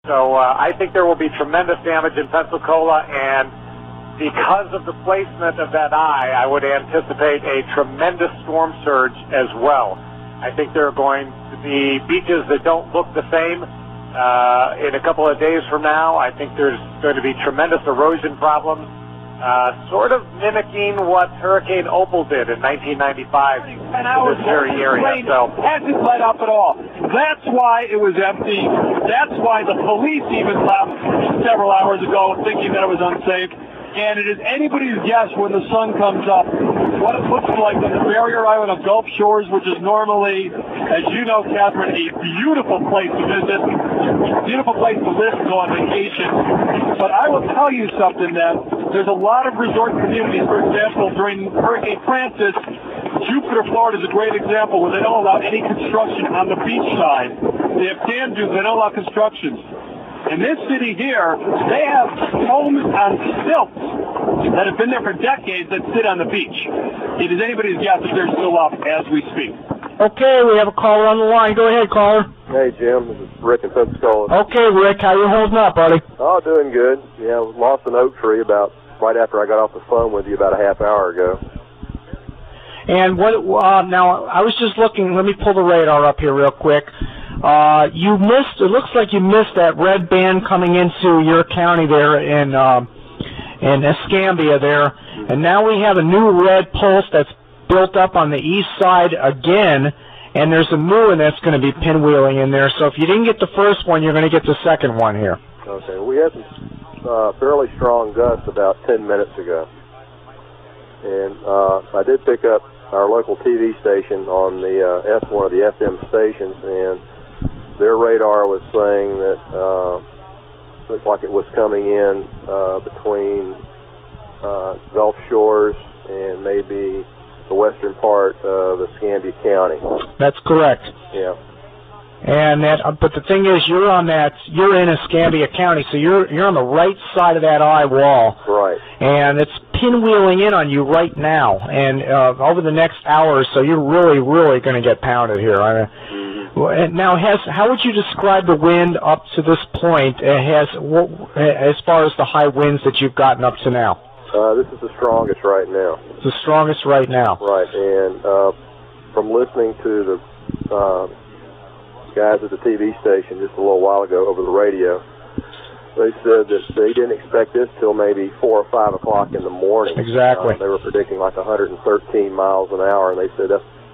So I think there will be tremendous damage in Pensacola, and because of the placement of that eye, I would anticipate a tremendous storm surge as well. I think there are going to be beaches that don't look the same in a couple of days from now. I think there's going to be tremendous erosion problems, sort of mimicking what Hurricane Opal did in 1995 in this very area. So hasn't let up at all. That's why it was empty. That's why the police even left several hours ago thinking that it was unsafe. And it is anybody's guess when the sun comes up what it looks like on the barrier island of Gulf Shores, which is normally, as you know, Catherine, a beautiful place to visit, beautiful place to live and go on vacation. But I will tell you something, that there's a lot of resort communities, for example, during Hurricane Francis, Jupiter, Florida is a great example where they don't allow any construction on the beach side. They have sand dunes, they don't allow construction. In this city here, they have homes on stilts that have been there for decades that sit on the beach. It is anybody's guess if they're still up as we speak. Okay, we have a caller on the line. Go ahead, caller. Hey, Jim. This is Rick in Pensacola. Okay, Rick, how you holding up, buddy? Oh, doing good. Yeah, lost an oak tree about right after I got off the phone with you about a half hour ago. And what? Now, I was just looking. Let me pull the radar up here real quick. You missed. It looks like you missed that red band coming into your county there in Escambia there, and now we have a new red pulse that's built up on the east side again, and there's a new one that's going to be pinwheeling in there. So if you didn't get the first one, you're going to get the second one here. Okay. We had some fairly strong gusts about 10 minutes ago, and I did pick up our local TV station on the one of the FM stations, and their radar was saying that looked like it was coming in between Gulf Shores and maybe the western part of Escambia County. That's correct. Yeah. And that, but the thing is, you're in Escambia County, so you're on the right side of that eye wall. Right. And it's pinwheeling in on you right now, and over the next hour or so, you're really, really going to get pounded here. Now, how would you describe the wind up to this point? As far as the high winds that you've gotten up to now? This is the strongest right now. It's the strongest right now. Right, and from listening to the guys at the TV station just a little while ago over the radio, they said that they didn't expect this till maybe 4 or 5 o'clock in the morning. Exactly. They were predicting like 113 miles an hour, and they said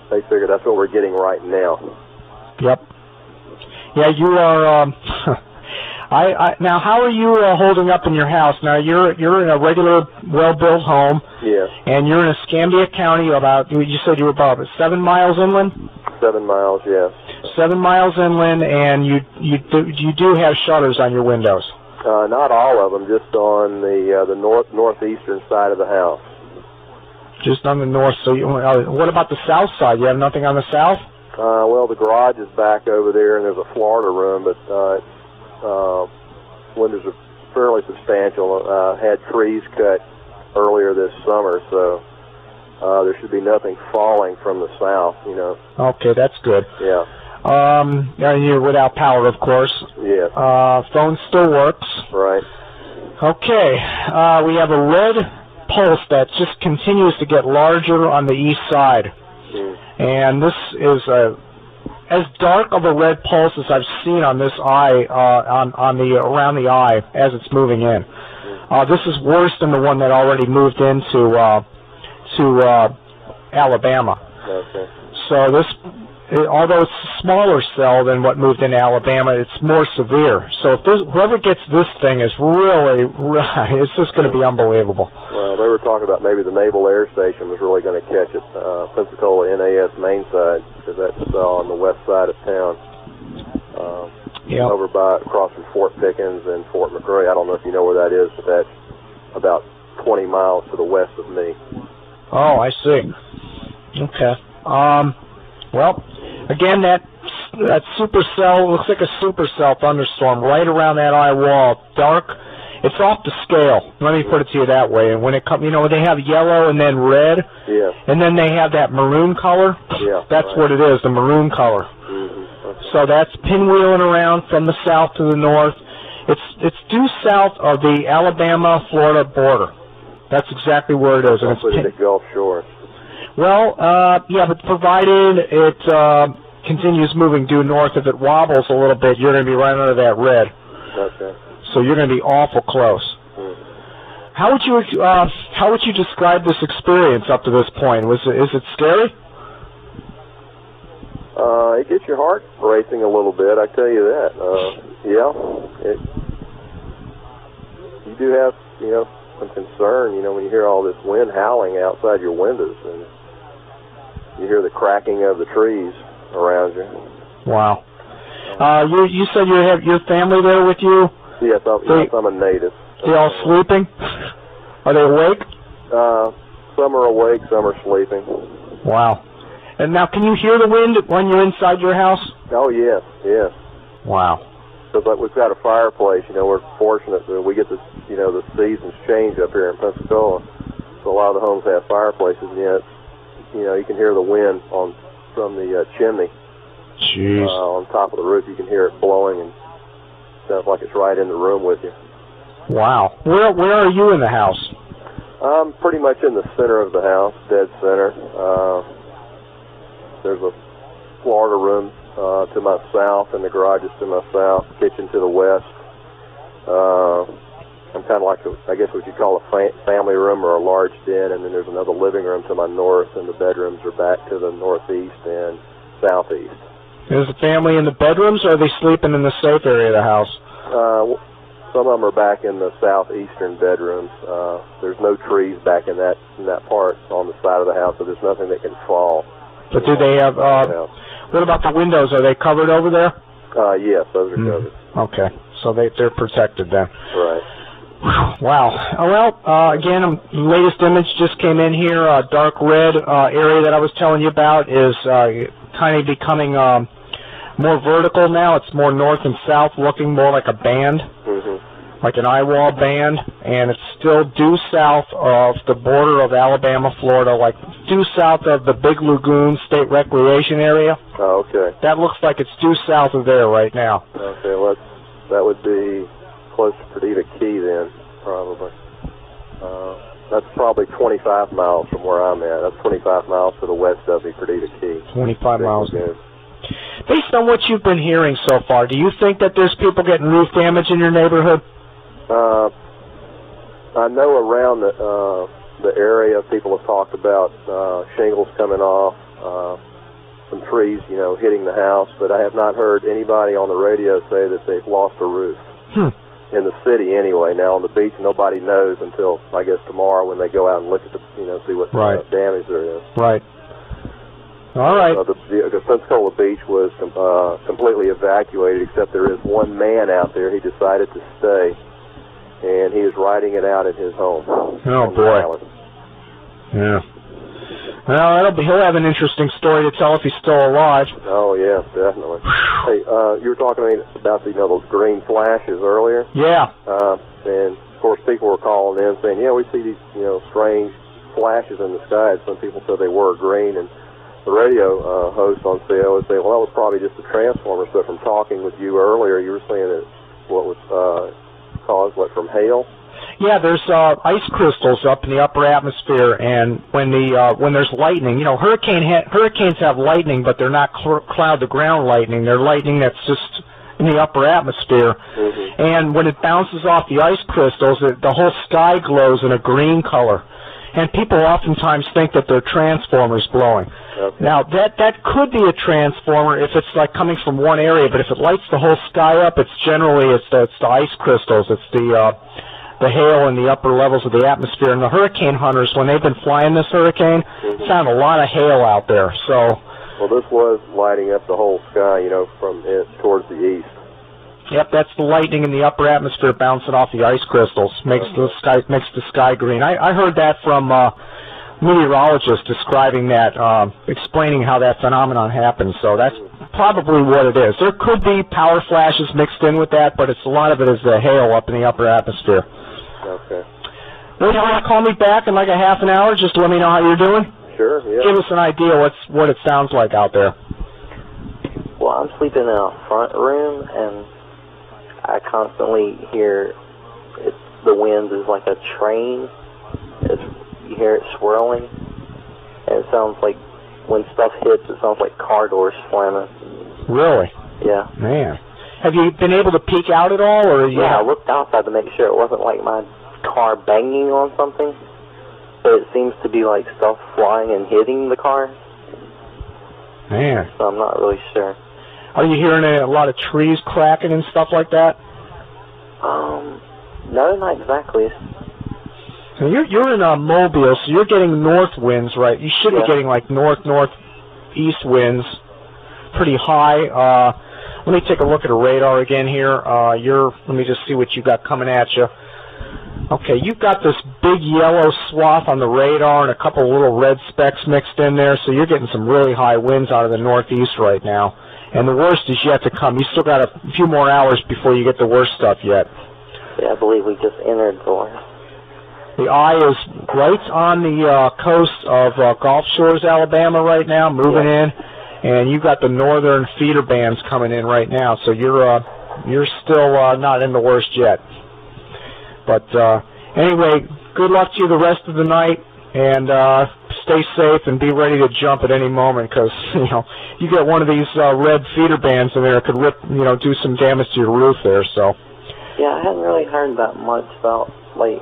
they figured that's what we're getting right now. Yep. Yeah, you are. Now, how are you holding up in your house? Now, you're in a regular, well-built home. Yeah. And you're in Escambia County. You said you were about 7 miles inland. 7 miles, yes. 7 miles inland, and you do have shutters on your windows. Not all of them, just on the northeastern side of the house. Just on the north. So, what about the south side? You have nothing on the south? Well, the garage is back over there, and there's a Florida room, but windows are fairly substantial. Had trees cut earlier this summer, so there should be nothing falling from the south, you know. Okay, that's good. Yeah. And you're without power, of course. Yes. Phone still works. Right. Okay. We have a red pulse that just continues to get larger on the east side. And this is as dark of a red pulse as I've seen on this eye, around the eye as it's moving in. This is worse than the one that already moved into Alabama. Okay. So this, although it's a smaller cell than what moved into Alabama, it's more severe. So if whoever gets this thing is really, it's just going to be unbelievable. Well, they were talking about maybe the Naval Air Station was really going to catch it, Pensacola NAS main side, because that's on the west side of town. Over across from Fort Pickens and Fort McRae. I don't know if you know where that is, but that's about 20 miles to the west of me. Oh, I see. Okay. Well, again, that supercell looks like a supercell thunderstorm right around that eye wall. Dark. It's off the scale. Let me put it to you that way. And when it comes, they have yellow and then red. Yeah. And then they have that maroon color. Yeah. That's what it is, the maroon color. Mm-hmm. Okay. So that's pinwheeling around from the south to the north. It's due south of the Alabama-Florida border. That's exactly where it is. And it's at Gulf Shore. Well, yeah, but provided it continues moving due north, if it wobbles a little bit, you're going to be right under that red. Okay. So you're going to be awful close. How would you describe this experience up to this point? Is it scary? It gets your heart racing a little bit, I tell you that. Yeah, you do have, some concern, when you hear all this wind howling outside your windows, and you hear the cracking of the trees around you. Wow. You said you have your family there with you? Yes, I'm a native. They all sleeping? Are they awake? Some are awake, some are sleeping. Wow. And now, can you hear the wind when you're inside your house? Oh, yes, yes. Wow. Because we've got a fireplace, we're fortunate that we get the seasons change up here in Pensacola. So a lot of the homes have fireplaces, and yet, you can hear the wind from the chimney. Jeez. On top of the roof, you can hear it blowing, and it sounds like it's right in the room with you. Wow. Where are you in the house? I'm pretty much in the center of the house, dead center. There's a Florida room to my south, and the garage is to my south, kitchen to the west. I'm kind of like, I guess what you'd call a family room or a large den, and then there's another living room to my north, and the bedrooms are back to the northeast and southeast. Is the family in the bedrooms, or are they sleeping in the safe area of the house? Some of them are back in the southeastern bedrooms. There's no trees back in that part on the side of the house, so there's nothing that can fall. But do they have, what about the windows? Are they covered over there? Yes, those are covered. Okay, so they're protected then. Right. Wow. Well, again, the latest image just came in here. Dark red area that I was telling you about is kind of becoming more vertical now. It's more north and south, looking more like a band, like an eye wall band, and it's still due south of the border of Alabama, Florida, like due south of the Big Lagoon State Recreation Area. Oh, okay. That looks like it's due south of there right now. Okay, well, that would be close to Perdita Key then, probably. That's probably 25 miles from where I'm at. That's 25 miles to the west of the Perdita Key. 25 miles. Based on what you've been hearing so far, do you think that there's people getting roof damage in your neighborhood? I know around the area people have talked about shingles coming off, some trees, hitting the house, but I have not heard anybody on the radio say that they've lost a roof. In the city anyway. Now on the beach, nobody knows until, I guess, tomorrow when they go out and look at the, see what damage there is. Right. All right. The Pensacola beach was completely evacuated, except there is one man out there. He decided to stay, and he is riding it out at his home. Oh, boy. Yeah. Well, he'll have an interesting story to tell if he's still alive. Oh, yeah, definitely. Hey, you were talking to me about those green flashes earlier. Yeah. And, of course, people were calling in saying, we see these, strange flashes in the sky. And some people said they were green, and the radio host on CO would say, well, that was probably just a transformer. So from talking with you earlier, you were saying that what was caused, from hail? Yeah, there's ice crystals up in the upper atmosphere, and when there's lightning, hurricanes have lightning, but they're not cloud-to-ground lightning. They're lightning that's just in the upper atmosphere. And when it bounces off the ice crystals, the whole sky glows in a green color. And people oftentimes think that they're transformers blowing. Okay. Now, that could be a transformer if it's like coming from one area, but if it lights the whole sky up, it's the ice crystals. It's the hail in the upper levels of the atmosphere. And the hurricane hunters, when they've been flying this hurricane, found a lot of hail out there. So, well, this was lighting up the whole sky, from towards the east. Yep, that's the lightning in the upper atmosphere bouncing off the ice crystals. Makes the sky green. I heard that from meteorologists describing that, explaining how that phenomenon happens. So that's probably what it is. There could be power flashes mixed in with that, but a lot of it is the hail up in the upper atmosphere. Okay. Well, you want to call me back in like a half an hour just to let me know how you're doing? Sure, yeah. Give us an idea what it sounds like out there. Well, I'm sleeping in a front room, and I constantly hear the winds is like a train. You hear it swirling, and it sounds like when stuff hits, it sounds like car doors slamming. Really? Yeah. Man. Have you been able to peek out at all, or? Yeah, I looked outside to make sure it wasn't like my car banging on something, but it seems to be like stuff flying and hitting the car. Man. So I'm not really sure. Are you hearing a lot of trees cracking and stuff like that? No, not exactly. So you're in Mobile, so you're getting north winds, right? You should be getting like northeast winds, pretty high. Let me take a look at a radar again here. Let me just see what you got coming at you. Okay, you've got this big yellow swath on the radar and a couple little red specks mixed in there, so you're getting some really high winds out of the northeast right now. And the worst is yet to come. You still got a few more hours before you get the worst stuff yet. Yeah, I believe we just entered the worst. The eye is right on the coast of Gulf Shores, Alabama right now, moving in, and you've got the northern feeder bands coming in right now, so you're still not in the worst yet. But anyway, good luck to you the rest of the night, and stay safe and be ready to jump at any moment, because you get one of these red feeder bands in there, it could rip, do some damage to your roof there. So. Yeah, I hadn't really heard that much about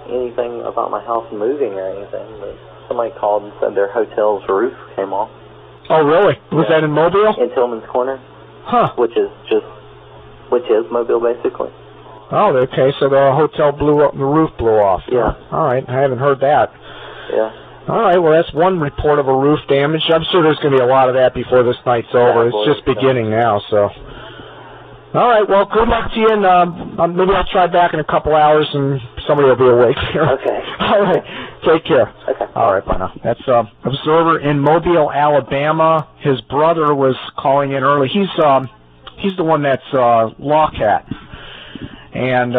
anything about my house moving or anything, but somebody called and said their hotel's roof came off. Oh, really? Was that in Mobile? In Tillman's Corner. Huh. Which is Mobile, basically. Oh, okay, so the hotel blew up, the roof blew off. Yeah. All right, I haven't heard that. Yeah. All right, well, that's one report of a roof damage. I'm sure there's going to be a lot of that before this night's over. It's just beginning now, so. All right, well, good luck to you, and maybe I'll try back in a couple hours, and somebody will be awake here. Okay. All right, take care. Okay. All right, bye now. That's Observer in Mobile, Alabama. His brother was calling in early. He's the one that's Lawcat, and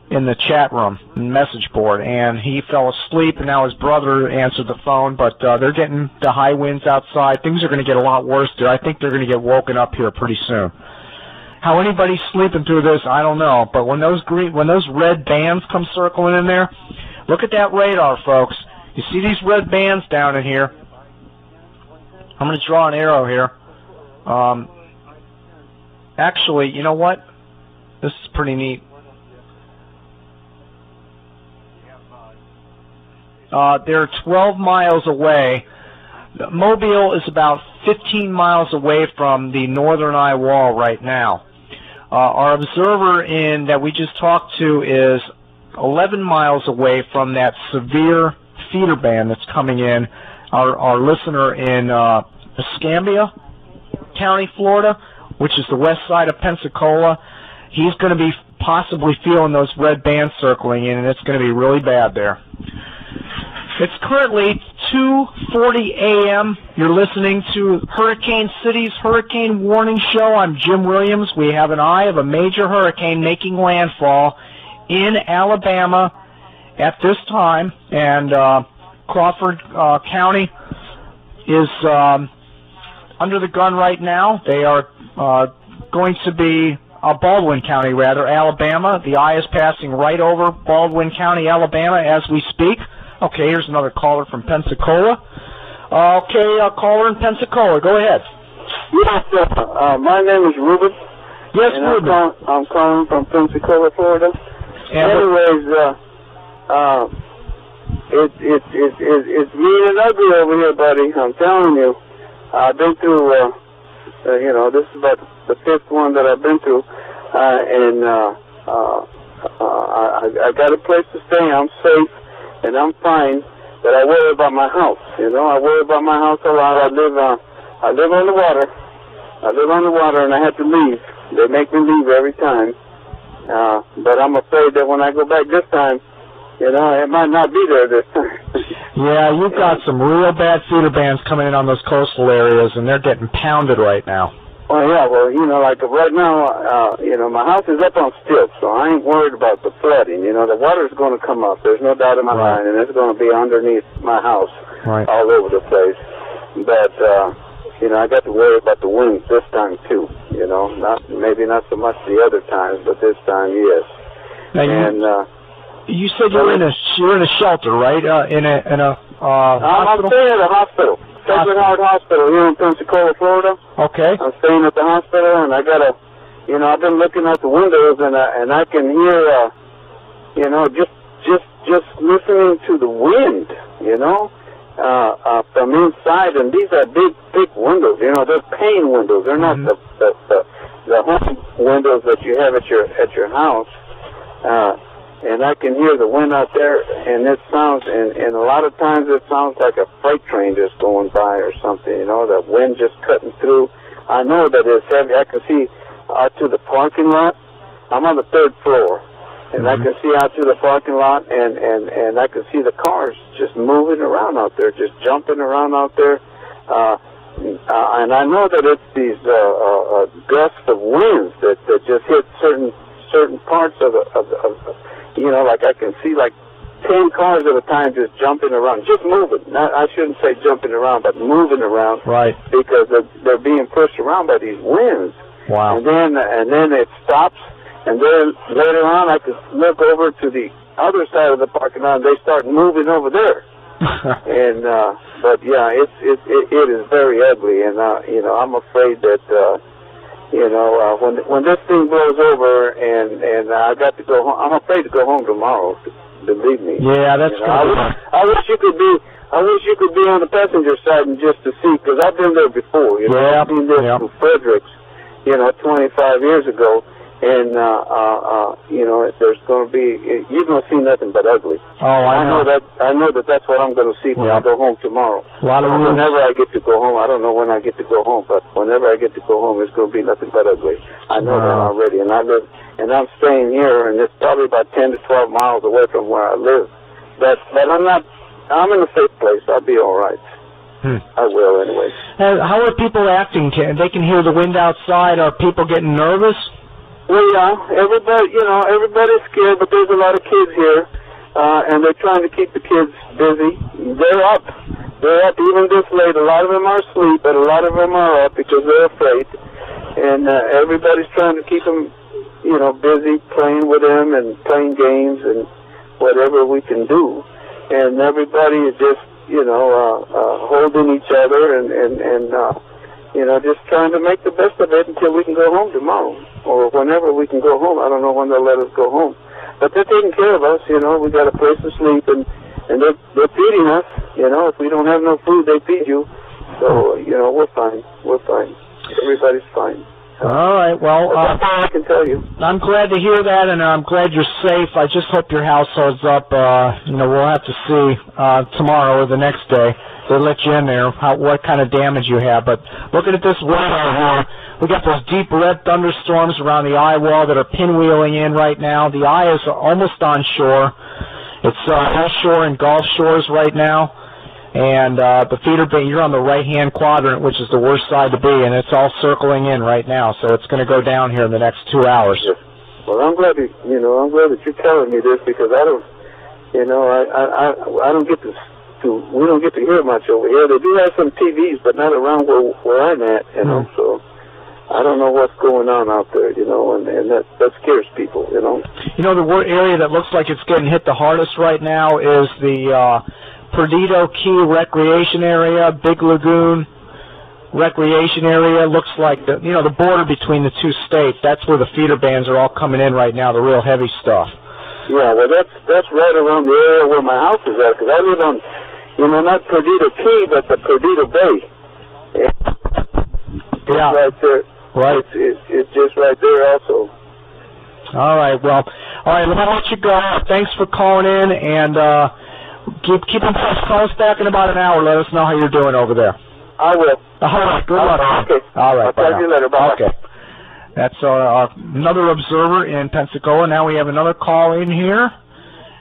in the chat room, message board, and he fell asleep, and now his brother answered the phone, but they're getting the high winds outside. Things are going to get a lot worse there. I think they're going to get woken up here pretty soon. How anybody's sleeping through this, I don't know. But when those red bands come circling in there, look at that radar, folks. You see these red bands down in here? I'm going to draw an arrow here. Actually, you know what? This is pretty neat. They're 12 miles away. Mobile is about 15 miles away from the northern eye wall right now. Our observer that we just talked to is 11 miles away from that severe feeder band that's coming in. Our listener in Escambia County, Florida, which is the west side of Pensacola, he's going to be possibly feeling those red bands circling in, and it's going to be really bad there. It's currently 2:40 a.m. You're listening to Hurricane City's Hurricane Warning Show. I'm Jim Williams. We have an eye of a major hurricane making landfall in Alabama at this time, and Crawford County is under the gun right now. They are going to be Baldwin County, rather, Alabama. The eye is passing right over Baldwin County, Alabama, as we speak. Okay, here's another caller from Pensacola. Caller in Pensacola, go ahead. Yes, my name is Ruben. Yes, Ruben. I'm calling from Pensacola, Florida. Anyways, it's mean and ugly over here, buddy. I'm telling you. I've been through, this is about the fifth one that I've been through, and I got a place to stay. I'm safe. And I'm fine, but I worry about my house. I worry about my house a lot. I live on the water. And I have to leave. They make me leave every time. But I'm afraid that when I go back this time, it might not be there this time. Yeah, you've got some real bad feeder bands coming in on those coastal areas, and they're getting pounded right now. Oh, yeah, well, like right now, my house is up on stilts, so I ain't worried about the flooding. The water's going to come up. There's no doubt in my mind, and it's going to be underneath my house all over the place. But you know, I got to worry about the winds this time too. You know, maybe not so much the other times, but this time, yes. Now you said you're in a shelter, right? I'm hospital? Staying at a hospital. Sacred Heart Hospital here in Pensacola, Florida. Okay. I'm staying at the hospital, and I got you know, I've been looking out the windows, and I can hear, you know, just listening to the wind, you know, from inside, and these are big windows, you know, they're pane windows. They're not the home windows that you have at your house. And I can hear the wind out there, and it sounds, and a lot of times it sounds like a freight train just going by or something, you know, the wind just cutting through. I know that it's heavy. I can see out to the parking lot. I'm on the 3rd floor, and I can see out to the parking lot, and I can see the cars just moving around out there, just jumping around out there. And I know that it's these gusts of winds that just hit certain parts of you know, like I can see like 10 cars at a time just jumping around, just moving. I shouldn't say jumping around, but moving around. Right. Because they're being pushed around by these winds. Wow. And then it stops, and then later on I could look over to the other side of the parking lot, and they start moving over there. And but yeah, it is very ugly, and you know, I'm afraid that you know, when this thing blows over and I got to go home, I'm afraid to go home tomorrow. Believe me. Yeah, that's you know, I wish you could be. I wish you could be on the passenger side and just to see, because I've been there before. You know, I've been there to Fredericks, you know, 25 years ago, and you know, there's going to be, you're going to see nothing but ugly. Oh, I know that. I know that that's what I'm going to see when I go home tomorrow. Whenever I get to go home, I don't know when I get to go home, but whenever I get to go home, it's going to be nothing but ugly. I know that already, and I'm staying here, and it's probably about 10 to 12 miles away from where I live. But I'm in a safe place. I'll be all right. I will anyway. How are people acting? They can hear the wind outside. Are people getting nervous? Well, yeah, everybody's scared, but there's a lot of kids here, and they're trying to keep the kids busy. They're up even this late. A lot of them are asleep, but a lot of them are up because they're afraid. And everybody's trying to keep them, you know, busy playing with them and playing games and whatever we can do. And everybody is just, you know, holding each other and you know, just trying to make the best of it until we can go home tomorrow, or whenever we can go home. I don't know when they'll let us go home, but they're taking care of us. You know, we got a place to sleep, and they're feeding us. You know, if we don't have no food, they feed you. So you know, we're fine. We're fine. Everybody's fine. All right. Well, that's all I can tell you. I'm glad to hear that, and I'm glad you're safe. I just hope your house holds up. You know, we'll have to see tomorrow or the next day. They let you in there, what kind of damage you have. But looking at this weather here, we got those deep red thunderstorms around the eye wall that are pinwheeling in right now. The eye is almost on shore. It's offshore and Gulf shores right now. And the feeder bay, you're on the right-hand quadrant, which is the worst side to be, and it's all circling in right now. So it's going to go down here in the next 2 hours. Yes. Well, I'm glad that you're telling me this, because I don't, you know, I don't get to. We don't get to hear much over here. They do have some TVs, but not around where I'm at, you know. So I don't know what's going on out there, you know, and that scares people, you know. You know, the area that looks like it's getting hit the hardest right now is the Perdido Key Recreation Area, Big Lagoon Recreation Area. Looks like the border between the two states. That's where the feeder bands are all coming in right now, the real heavy stuff. Yeah, well, that's right around the area where my house is at, because I live on, you know, not Perdido Key, but the Perdido Bay. It's right there. Right. It's just right there also. All right. Well, all right. Let me let you go. Thanks for calling in, and keep in touch. Call us back in about an hour. Let us know how you're doing over there. I will. All right. Good luck. Okay. All right. I'll talk to you later. Bye. Okay. That's another observer in Pensacola. Now we have another call in here,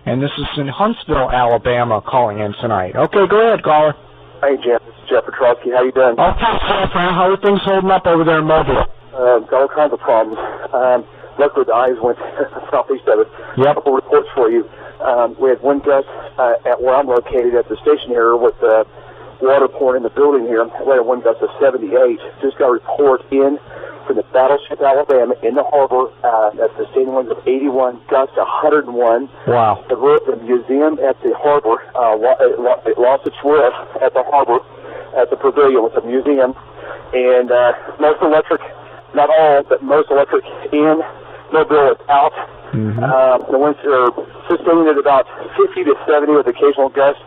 and this is in Huntsville, Alabama, calling in tonight. Okay, go ahead, caller. Hey, Jeff. This is Jeff Petrowski. How you doing? Okay, Jeff. How are things holding up over there in Mobile? Got all kinds of problems. Luckily, the eyes went southeast of it. Yep. A couple reports for you. We had one gust at where I'm located at the station here with water pouring in the building here. Later, one gust of 78. Just got a report in from the battleship Alabama in the harbor at sustaining winds of 81, gust 101. Wow. The museum at the harbor it lost its roof at the harbor, at the pavilion with the museum. And most electric, not all, but most electric in Mobile is out. The winds are sustained at about 50 to 70 with occasional gusts,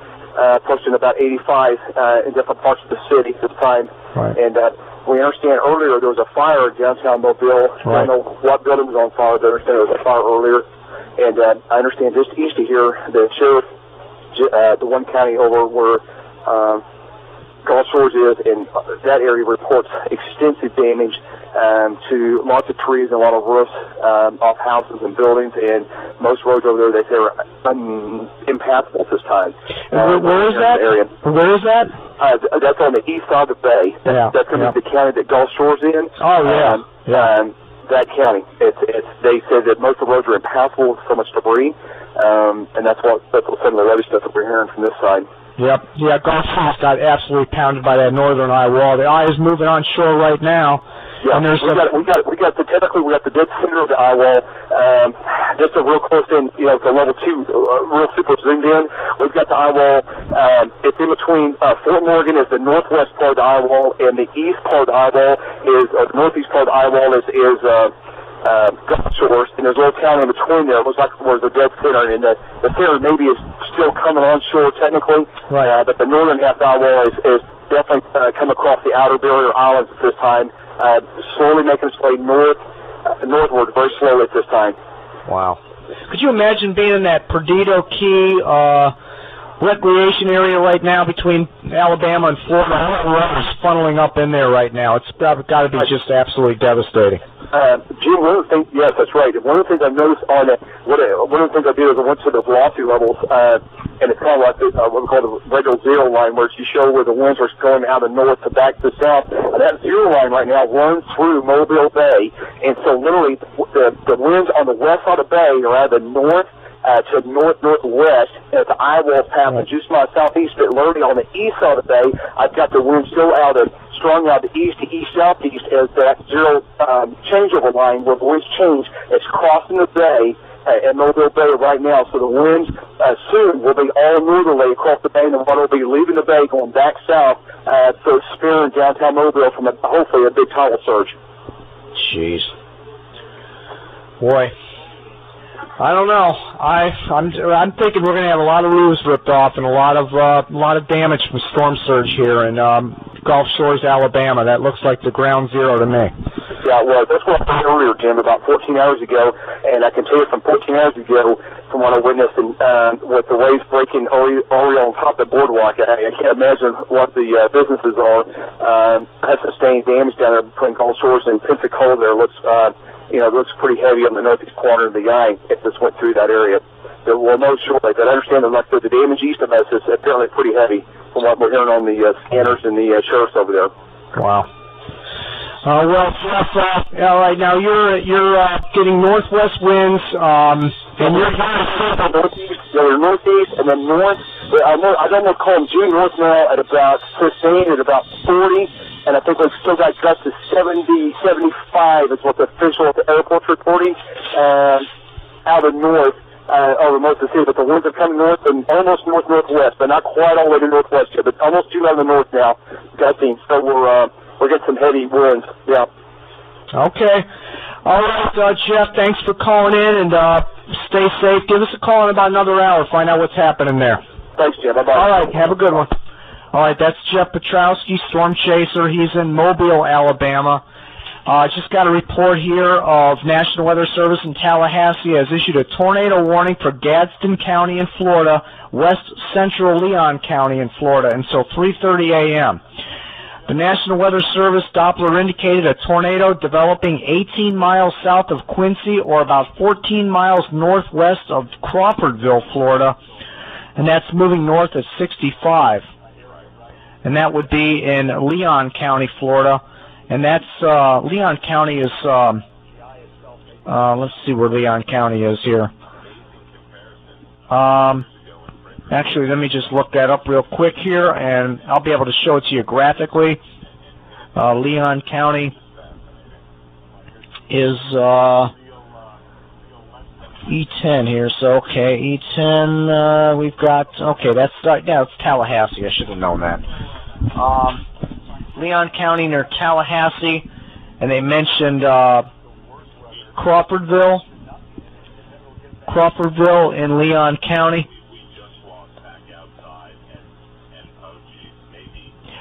pushing about 85 in different parts of the city at this time. Right. And we understand earlier there was a fire in downtown Mobile. Right. I don't know what building was on fire, but I understand there was a fire earlier. And I understand just east of here, the sheriff, the one county over where Gulf Shores is, and that area reports extensive damage to lots of trees and a lot of roofs off houses and buildings, and most roads over there, they say, are impassable at this time. Where is that? Where is that? That's on the east side of the bay. That's going to be the county that Gulf Shores in. Oh, yeah. That county. They said that most of the roads are impassable with so much debris, and that's what some of the other stuff that we're hearing from this side. Yep. Yeah, Gulf Shores got absolutely pounded by that northern eye wall. The eye is moving on shore right now. Yeah, and we got the dead center of the eye wall, just a real close in, to level 2, real super zoomed in. We've got the eye wall. It's in between Fort Morgan is the northwest part of the eye wall, and the east part of the eye wall is the northeast part of the eye wall is Gulf Shores, and there's a little town in between there. It looks like where the dead center, and the center maybe is still coming on shore technically, right. But the northern half of the eye wall is definitely come across the outer barrier islands at this time. Slowly making its way northward, very slowly at this time. Wow. Could you imagine being in that Perdido Key recreation area right now between Alabama and Florida? Water's funneling up in there right now. It's got to be just absolutely devastating. Jim, one of the things, yes, that's right. One of the things I've noticed on it, one of the things I did is I went to the velocity levels, and it's kind of like what we call the regular zero line, where you show where the winds are going out of the north to back to the south. And that zero line right now runs through Mobile Bay, and so literally the winds on the west side of the bay are out of the north to northwest at the eye wall path just my southeast, but literally on the east side of the bay, I've got the wind still strong out to east southeast as that zero changeover line where the winds change. It's crossing the bay at Mobile Bay right now, so the winds soon will be all northerly across the bay, and the water will be leaving the bay going back south, so sparing downtown Mobile from hopefully a big tidal surge. Jeez. Boy. I don't know. I'm thinking we're going to have a lot of roofs ripped off and a lot of damage from storm surge here in Gulf Shores, Alabama. That looks like the ground zero to me. Yeah, well, that's what I heard earlier, Jim, about 14 hours ago, and I can tell you from 14 hours ago, from what I witnessed, and with the waves breaking already on top of the boardwalk, I can't imagine what the businesses are. Has sustained damage down there between Gulf Shores and Pensacola. There looks pretty heavy on the northeast corner of the eye if this went through that area. We'll know shortly, but I understand that the damage east of us is apparently pretty heavy from what we're hearing on the scanners and the sheriffs over there. Wow. Well, Jeff, all right, now you're getting northwest winds, and you're northeast, and then north. I don't know, call them due north now at about sustained at about 40. And I think we've still got gusts to 70, 75 is what the official at the airport's reporting out of north over most of the city. But the winds are coming north and almost northwest, but not quite all the way to northwest yet, but almost due out of the north now, gusting. So we're getting some heavy winds. Yeah. Okay. All right, Jeff, thanks for calling in, and stay safe. Give us a call in about another hour. Find out what's happening there. Thanks, Jim. Bye-bye. All right, have a good one. All right, that's Jeff Petrowski, Storm Chaser. He's in Mobile, Alabama. Just got a report here of National Weather Service in Tallahassee has issued a tornado warning for Gadsden County in Florida, west central Leon County in Florida until 3:30 a.m. The National Weather Service Doppler indicated a tornado developing 18 miles south of Quincy or about 14 miles northwest of Crawfordville, Florida, and that's moving north at 65. And that would be in Leon County, Florida. And that's, Leon County is, let's see where Leon County is here. Actually, let me just look that up real quick here, and I'll be able to show it to you graphically. Leon County is E10 here, so okay, E10, we've got, okay, that's, yeah, it's Tallahassee, I should have known that. Leon County near Tallahassee, and they mentioned Crawfordville in Leon County.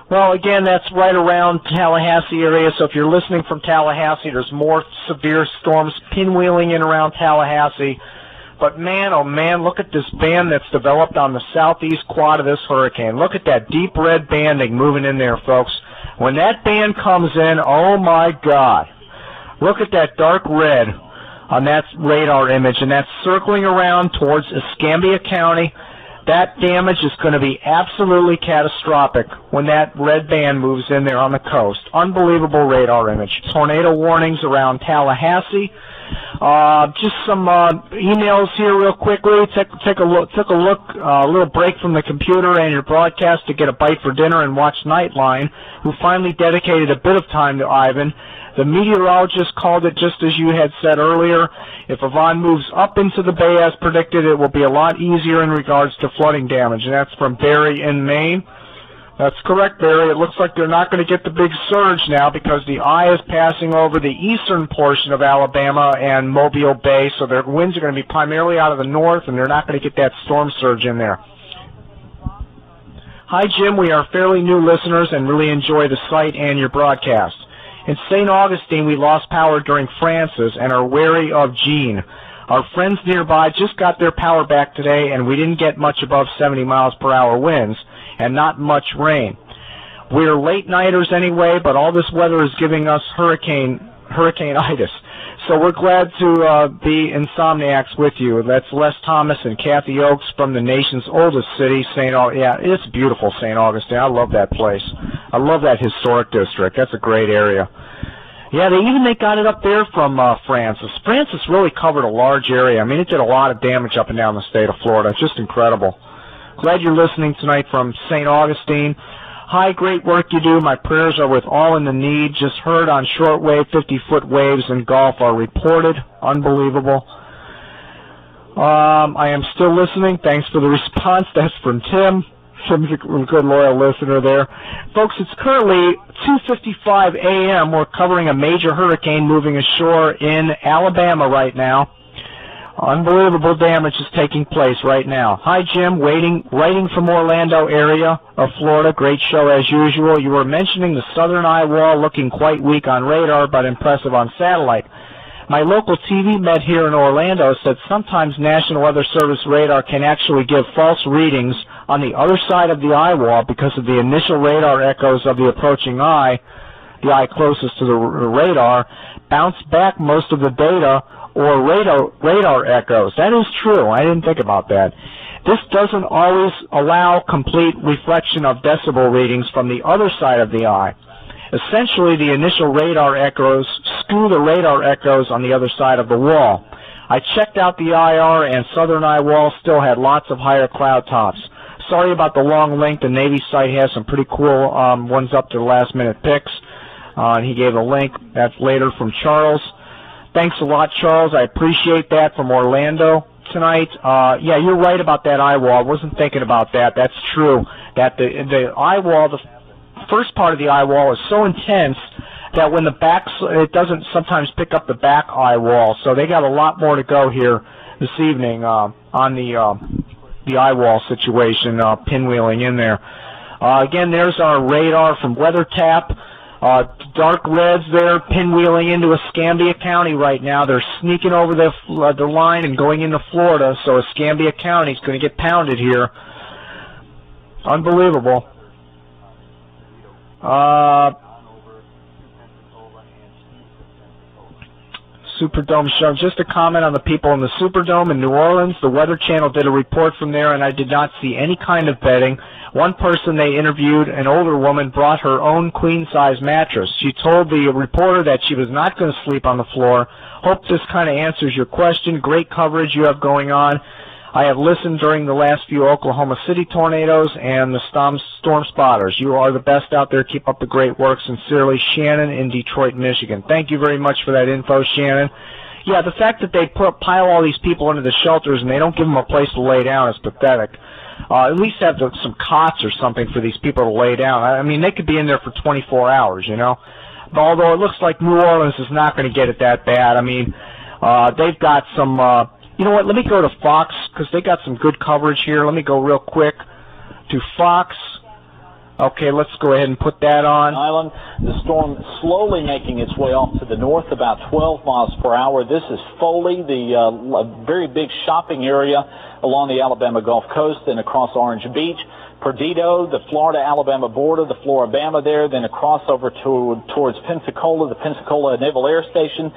Well, again, that's right around Tallahassee area, so if you're listening from Tallahassee, there's more severe storms pinwheeling in around Tallahassee. But man, oh man, look at this band that's developed on the southeast quad of this hurricane. Look at that deep red banding moving in there, folks. When that band comes in, oh my God. Look at that dark red on that radar image, and that's circling around towards Escambia County. That damage is going to be absolutely catastrophic when that red band moves in there on the coast. Unbelievable radar image. Tornado warnings around Tallahassee. Just some emails here real quickly. Take a look. Took a little break from the computer and your broadcast to get a bite for dinner and watch Nightline, who finally dedicated a bit of time to Ivan. The meteorologist called it just as you had said earlier. If Yvonne moves up into the bay as predicted, it will be a lot easier in regards to flooding damage. And that's from Barry in Maine. That's correct, Barry. It looks like they're not going to get the big surge now because the eye is passing over the eastern portion of Alabama and Mobile Bay, so their winds are going to be primarily out of the north, and they're not going to get that storm surge in there. Hi, Jim. We are fairly new listeners and really enjoy the site and your broadcast. In St. Augustine, we lost power during Francis and are wary of Jean. Our friends nearby just got their power back today, and we didn't get much above 70 miles per hour winds and not much rain. We're late-nighters anyway, but all this weather is giving us hurricane-itis. So we're glad to be insomniacs with you. That's Les Thomas and Kathy Oakes from the nation's oldest city, yeah, it's beautiful, St. Augustine. I love that place. I love that historic district. That's a great area. Yeah, they got it up there from Francis. Francis really covered a large area. I mean, it did a lot of damage up and down the state of Florida. It's just incredible. Glad you're listening tonight from St. Augustine. Hi, great work you do. My prayers are with all in the need. Just heard on shortwave, 50-foot waves in Gulf are reported. Unbelievable. I am still listening. Thanks for the response. That's from Tim. Tim's a good loyal listener there. Folks, it's currently 2:55 a.m. We're covering a major hurricane moving ashore in Alabama right now. Unbelievable damage is taking place right now. Hi, Jim. Writing from Orlando area of Florida. Great show as usual. You were mentioning the southern eye wall looking quite weak on radar, but impressive on satellite. My local TV med here in Orlando said sometimes National Weather Service radar can actually give false readings on the other side of the eye wall because of the initial radar echoes of the approaching eye, the eye closest to the radar, bounce back most of the data or radar echoes. That is true. I didn't think about that. This doesn't always allow complete reflection of decibel readings from the other side of the eye. Essentially, the initial radar echoes skew the radar echoes on the other side of the wall. I checked out the IR, and southern eye wall still had lots of higher cloud tops. Sorry about the long link. The Navy site has some pretty cool ones up to the last-minute picks. He gave a link. That's later from Charles. Thanks a lot, Charles. I appreciate that from Orlando tonight. Yeah, you're right about that eye wall. I wasn't thinking about that. That's true. That the eye wall, the first part of the eye wall is so intense that when the back, it doesn't sometimes pick up the back eye wall. So they got a lot more to go here this evening on the eye wall situation, pinwheeling in there. Again, there's our radar from WeatherTap. Dark reds there, pinwheeling into Escambia County right now. They're sneaking over the line and going into Florida, so Escambia County is going to get pounded here. Unbelievable. Superdome show. Just a comment on the people in the Superdome in New Orleans. The Weather Channel did a report from there, and I did not see any kind of bedding. One person they interviewed, an older woman, brought her own queen-size mattress. She told the reporter that she was not going to sleep on the floor. Hope this kind of answers your question. Great coverage you have going on. I have listened during the last few Oklahoma City tornadoes and the storm spotters. You are the best out there. Keep up the great work. Sincerely, Shannon in Detroit, Michigan. Thank you very much for that info, Shannon. Yeah, the fact that they pile all these people into the shelters and they don't give them a place to lay down is pathetic. At least have some cots or something for these people to lay down. I mean, they could be in there for 24 hours, you know. But although it looks like New Orleans is not going to get it that bad. I mean, they've got some... you know what, let me go to Fox, because they got some good coverage here. Let me go real quick to Fox. Okay, let's go ahead and put that on. Island, the storm slowly making its way off to the north, about 12 miles per hour. This is Foley, the very big shopping area along the Alabama Gulf Coast and across Orange Beach. Perdido, the Florida-Alabama border, the Floribama there, then across over towards Pensacola, the Pensacola Naval Air Station.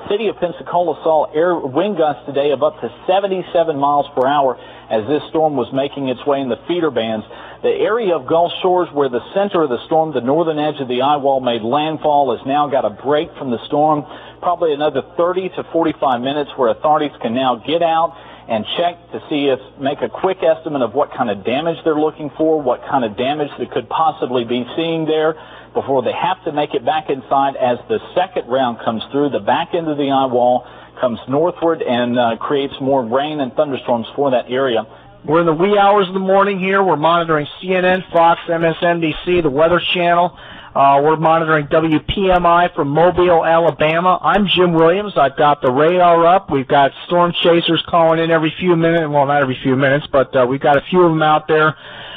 City of Pensacola saw wind gusts today of up to 77 miles per hour as this storm was making its way in the feeder bands. The area of Gulf Shores where the center of the storm, the northern edge of the eye wall, made landfall, has now got a break from the storm. Probably another 30 to 45 minutes where authorities can now get out and check to make a quick estimate of what kind of damage they're looking for, what kind of damage they could possibly be seeing there before they have to make it back inside as the second round comes through. The back end of the eye wall comes northward and creates more rain and thunderstorms for that area. We're in the wee hours of the morning here. We're monitoring CNN, Fox, MSNBC, the Weather Channel. We're monitoring WPMI from Mobile, Alabama. I'm Jim Williams. I've got the radar up. We've got storm chasers calling in every few minutes. Well, not every few minutes, but we've got a few of them out there.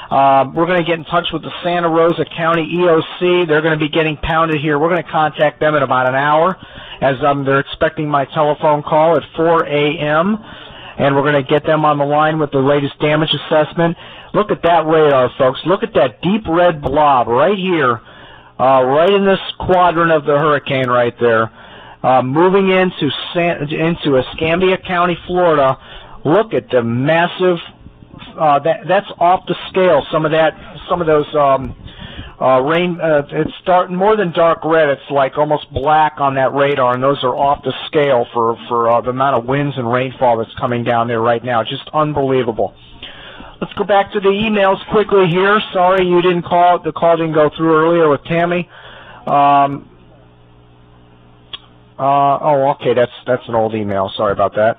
We're going to get in touch with the Santa Rosa County EOC. They're going to be getting pounded here. We're going to contact them in about an hour as they're expecting my telephone call at 4 a.m., and we're going to get them on the line with the latest damage assessment. Look at that radar, folks. Look at that deep red blob right here. Right in this quadrant of the hurricane right there, moving into Escambia County, Florida. Look at the massive, that's off the scale. Some of those rain, it's more than dark red. It's like almost black on that radar, and those are off the scale for the amount of winds and rainfall that's coming down there right now. Just unbelievable. Let's go back to the emails quickly here. Sorry you didn't call. The call didn't go through earlier with Tammy. Okay, that's an old email. Sorry about that.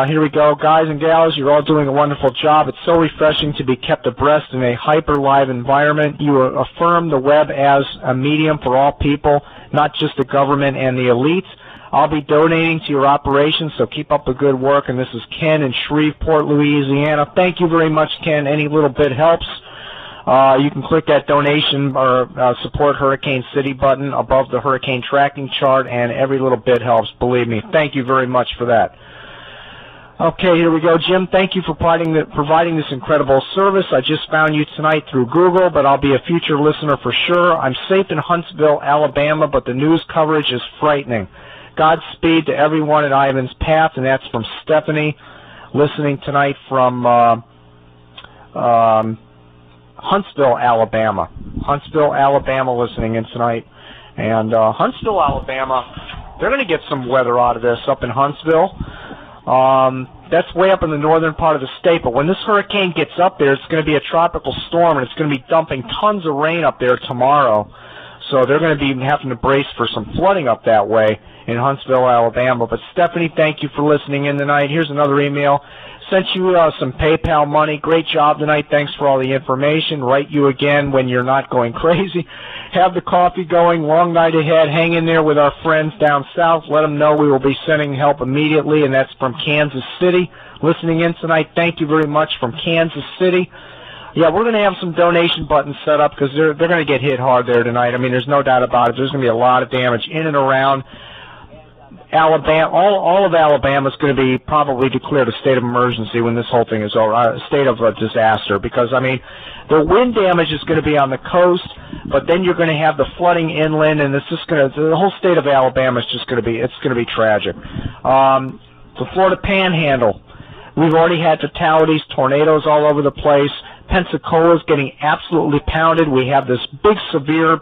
Here we go. Guys and gals, you're all doing a wonderful job. It's so refreshing to be kept abreast in a hyper-live environment. You affirm the web as a medium for all people, not just the government and the elites. I'll be donating to your operation, so keep up the good work. And this is Ken in Shreveport, Louisiana. Thank you very much, Ken. Any little bit helps. You can click that donation or support Hurricane City button above the hurricane tracking chart, and every little bit helps, believe me. Thank you very much for that. Okay, here we go. Jim, thank you for providing this incredible service. I just found you tonight through Google, but I'll be a future listener for sure. I'm safe in Huntsville, Alabama, but the news coverage is frightening. Godspeed to everyone at Ivan's Path, and that's from Stephanie, listening tonight from Huntsville, Alabama. Huntsville, Alabama, listening in tonight. And Huntsville, Alabama, they're going to get some weather out of this up in Huntsville. That's way up in the northern part of the state, but when this hurricane gets up there, it's going to be a tropical storm, and it's going to be dumping tons of rain up there tomorrow. So they're going to be having to brace for some flooding up that way in Huntsville, Alabama. But Stephanie, thank you for listening in tonight. Here's another email. Sent you some PayPal money. Great job tonight. Thanks for all the information. Write you again when you're not going crazy. Have the coffee going. Long night ahead. Hang in there with our friends down south. Let them know we will be sending help immediately, and that's from Kansas City. Listening in tonight, thank you very much from Kansas City. Yeah, we're going to have some donation buttons set up because they're going to get hit hard there tonight. I mean, there's no doubt about it. There's going to be a lot of damage in and around Alabama. All of Alabama is going to be probably declared a state of emergency when this whole thing is over, a state of disaster, because, I mean, the wind damage is going to be on the coast, but then you're going to have the flooding inland, and it's just going to, the whole state of Alabama is just going to be, it's going to be tragic. The Florida Panhandle, we've already had fatalities, tornadoes all over the place. Pensacola is getting absolutely pounded. We have this big, severe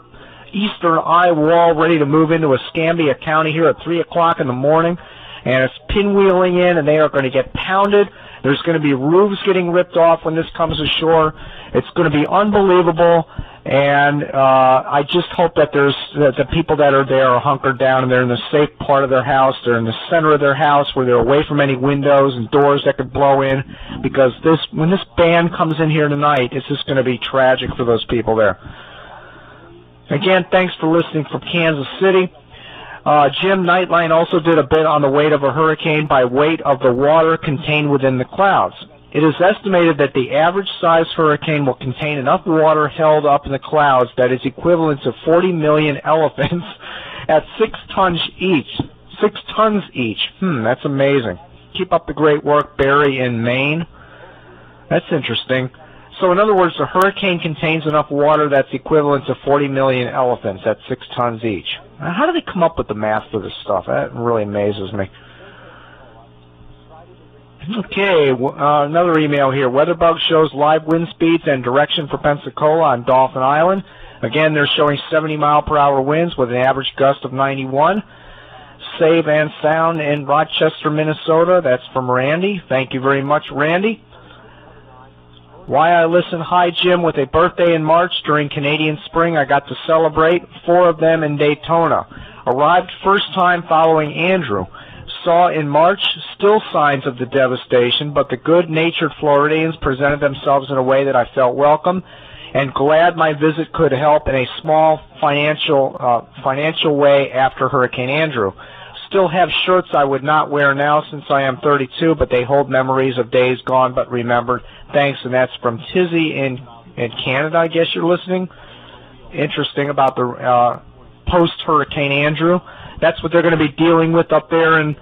eastern eye wall ready to move into Escambia County here at 3 o'clock in the morning, and it's pinwheeling in, and they are going to get pounded. There's going to be roofs getting ripped off when this comes ashore. It's going to be unbelievable, and I just hope that the people that are there are hunkered down and they're in the safe part of their house. They're in the center of their house where they're away from any windows and doors that could blow in, because when this band comes in here tonight, it's just going to be tragic for those people there. Again, thanks for listening from Kansas City. Jim Nightline also did a bit on the weight of a hurricane by weight of the water contained within the clouds. It is estimated that the average size hurricane will contain enough water held up in the clouds that is equivalent to 40 million elephants at 6 tons each. 6 tons each. That's amazing. Keep up the great work, Barry in Maine. That's interesting. So in other words, the hurricane contains enough water that's equivalent to 40 million elephants at 6 tons each. Now, how do they come up with the math for this stuff? That really amazes me. Okay, another email here. WeatherBug shows live wind speeds and direction for Pensacola on Dolphin Island. Again, they're showing 70-mile-per-hour winds with an average gust of 91. Save and sound in Rochester, Minnesota. That's from Randy. Thank you very much, Randy. Why I listen. Hi, Jim. With a birthday in March during Canadian Spring, I got to celebrate 4 of them in Daytona. Arrived first time following Andrew. Saw in March still signs of the devastation, but the good-natured Floridians presented themselves in a way that I felt welcome and glad my visit could help in a small financial way after Hurricane Andrew. Still have shirts I would not wear now since I am 32, but they hold memories of days gone but remembered. Thanks, and that's from Tizzy in Canada, I guess you're listening. Interesting about the post-Hurricane Andrew. That's what they're going to be dealing with up there in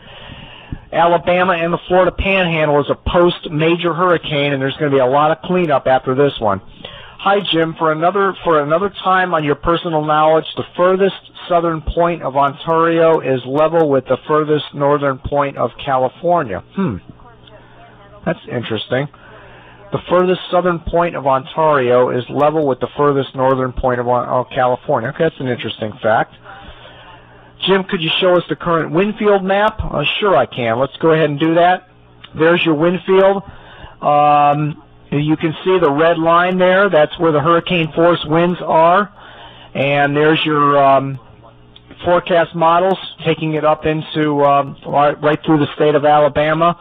Alabama and the Florida Panhandle is a post-major hurricane, and there's going to be a lot of cleanup after this one. Hi, Jim. For another time on your personal knowledge, the furthest southern point of Ontario is level with the furthest northern point of California. That's interesting. The furthest southern point of Ontario is level with the furthest northern point of California. Okay, that's an interesting fact. Jim, could you show us the current wind field map? Sure I can. Let's go ahead and do that. There's your wind field. You can see the red line there. That's where the hurricane force winds are. And there's your forecast models, taking it up into right through the state of Alabama.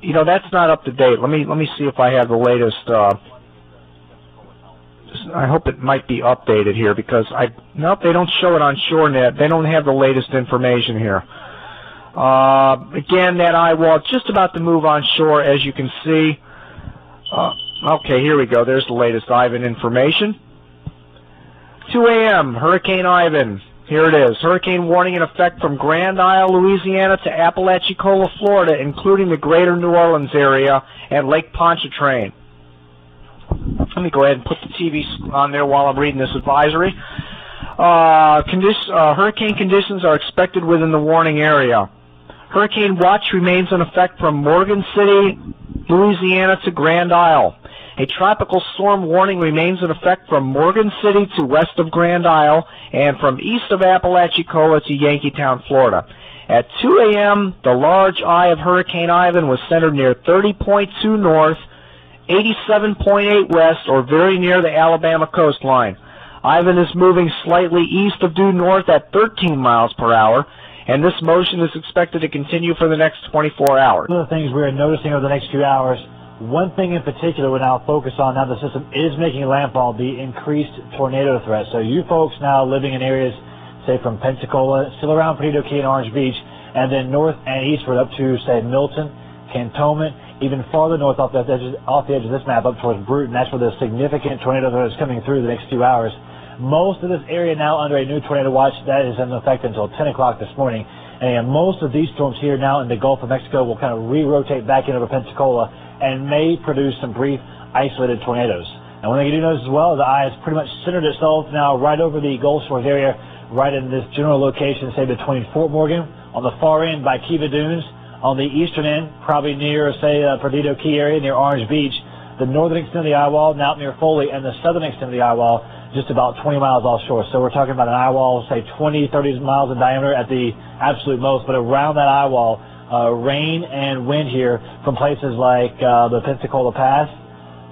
You know, that's not up to date. Let me see if I have the latest. I hope it might be updated here, because nope, they don't show it on ShoreNet. They don't have the latest information here. Again, that eye wall just about to move on shore, as you can see. Okay, here we go. There's the latest Ivan information. 2 a.m., Hurricane Ivan. Here it is. Hurricane warning in effect from Grand Isle, Louisiana to Apalachicola, Florida, including the greater New Orleans area and Lake Pontchartrain. Let me go ahead and put the TV on there while I'm reading this advisory. Hurricane conditions are expected within the warning area. Hurricane watch remains in effect from Morgan City, Louisiana to Grand Isle. A tropical storm warning remains in effect from Morgan City to west of Grand Isle and from east of Apalachicola to Yankeetown, Florida. At 2 a.m., the large eye of Hurricane Ivan was centered near 30.2 north, 87.8 west, or very near the Alabama coastline. Ivan is moving slightly east of due north at 13 miles per hour, and this motion is expected to continue for the next 24 hours. One of the things we're noticing over the next few hours, one thing in particular we're now focused on now the system is making landfall, the increased tornado threat. So you folks now living in areas, say from Pensacola, still around Perdido Key and Orange Beach, and then north and eastward up to, say, Milton, Cantonment, even farther north off the edge of this map up towards Bruton. That's where the significant tornado threat is coming through the next few hours. Most of this area now under a new tornado watch that is in effect until 10 o'clock this morning. And most of these storms here now in the Gulf of Mexico will kind of re-rotate back in over Pensacola and may produce some brief isolated tornadoes. And one thing you do notice as well, the eye has pretty much centered itself now right over the Gulf Shores area, right in this general location, say between Fort Morgan, on the far end by Kiva Dunes, on the eastern end, probably near, say, Perdido Key area, near Orange Beach, the northern extent of the eye wall, now near Foley, and the southern extent of the eye wall, just about 20 miles offshore. So we're talking about an eye wall, say 20, 30 miles in diameter at the absolute most, but around that eye wall, rain and wind here from places like the Pensacola Pass,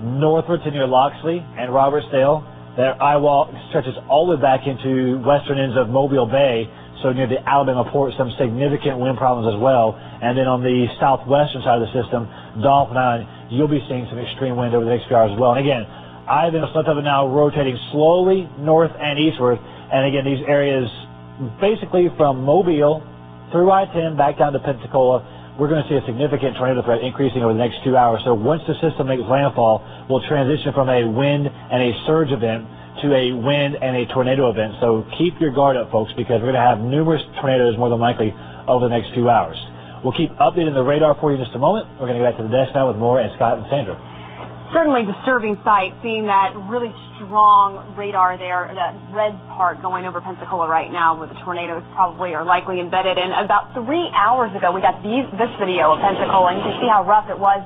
northward to near Loxley and Robertsdale. That eye wall stretches all the way back into western ends of Mobile Bay, so near the Alabama port, some significant wind problems as well. And then on the southwestern side of the system, Dauphin Island, you'll be seeing some extreme wind over the next few hours as well. And again, Ivan is left of it now rotating slowly north and eastward. And again, these areas basically from Mobile through I-10 back down to Pensacola, we're going to see a significant tornado threat increasing over the next 2 hours. So once the system makes landfall, we'll transition from a wind and a surge event to a wind and a tornado event. So keep your guard up, folks, because we're going to have numerous tornadoes more than likely over the next 2 hours. We'll keep updating the radar for you in just a moment. We're going to go back to the desk now with more and Scott and Sandra. Certainly disturbing sight, seeing that really strong radar there, that red part going over Pensacola right now where the tornadoes probably are likely embedded. And about 3 hours ago, we got this video of Pensacola, and you can see how rough it was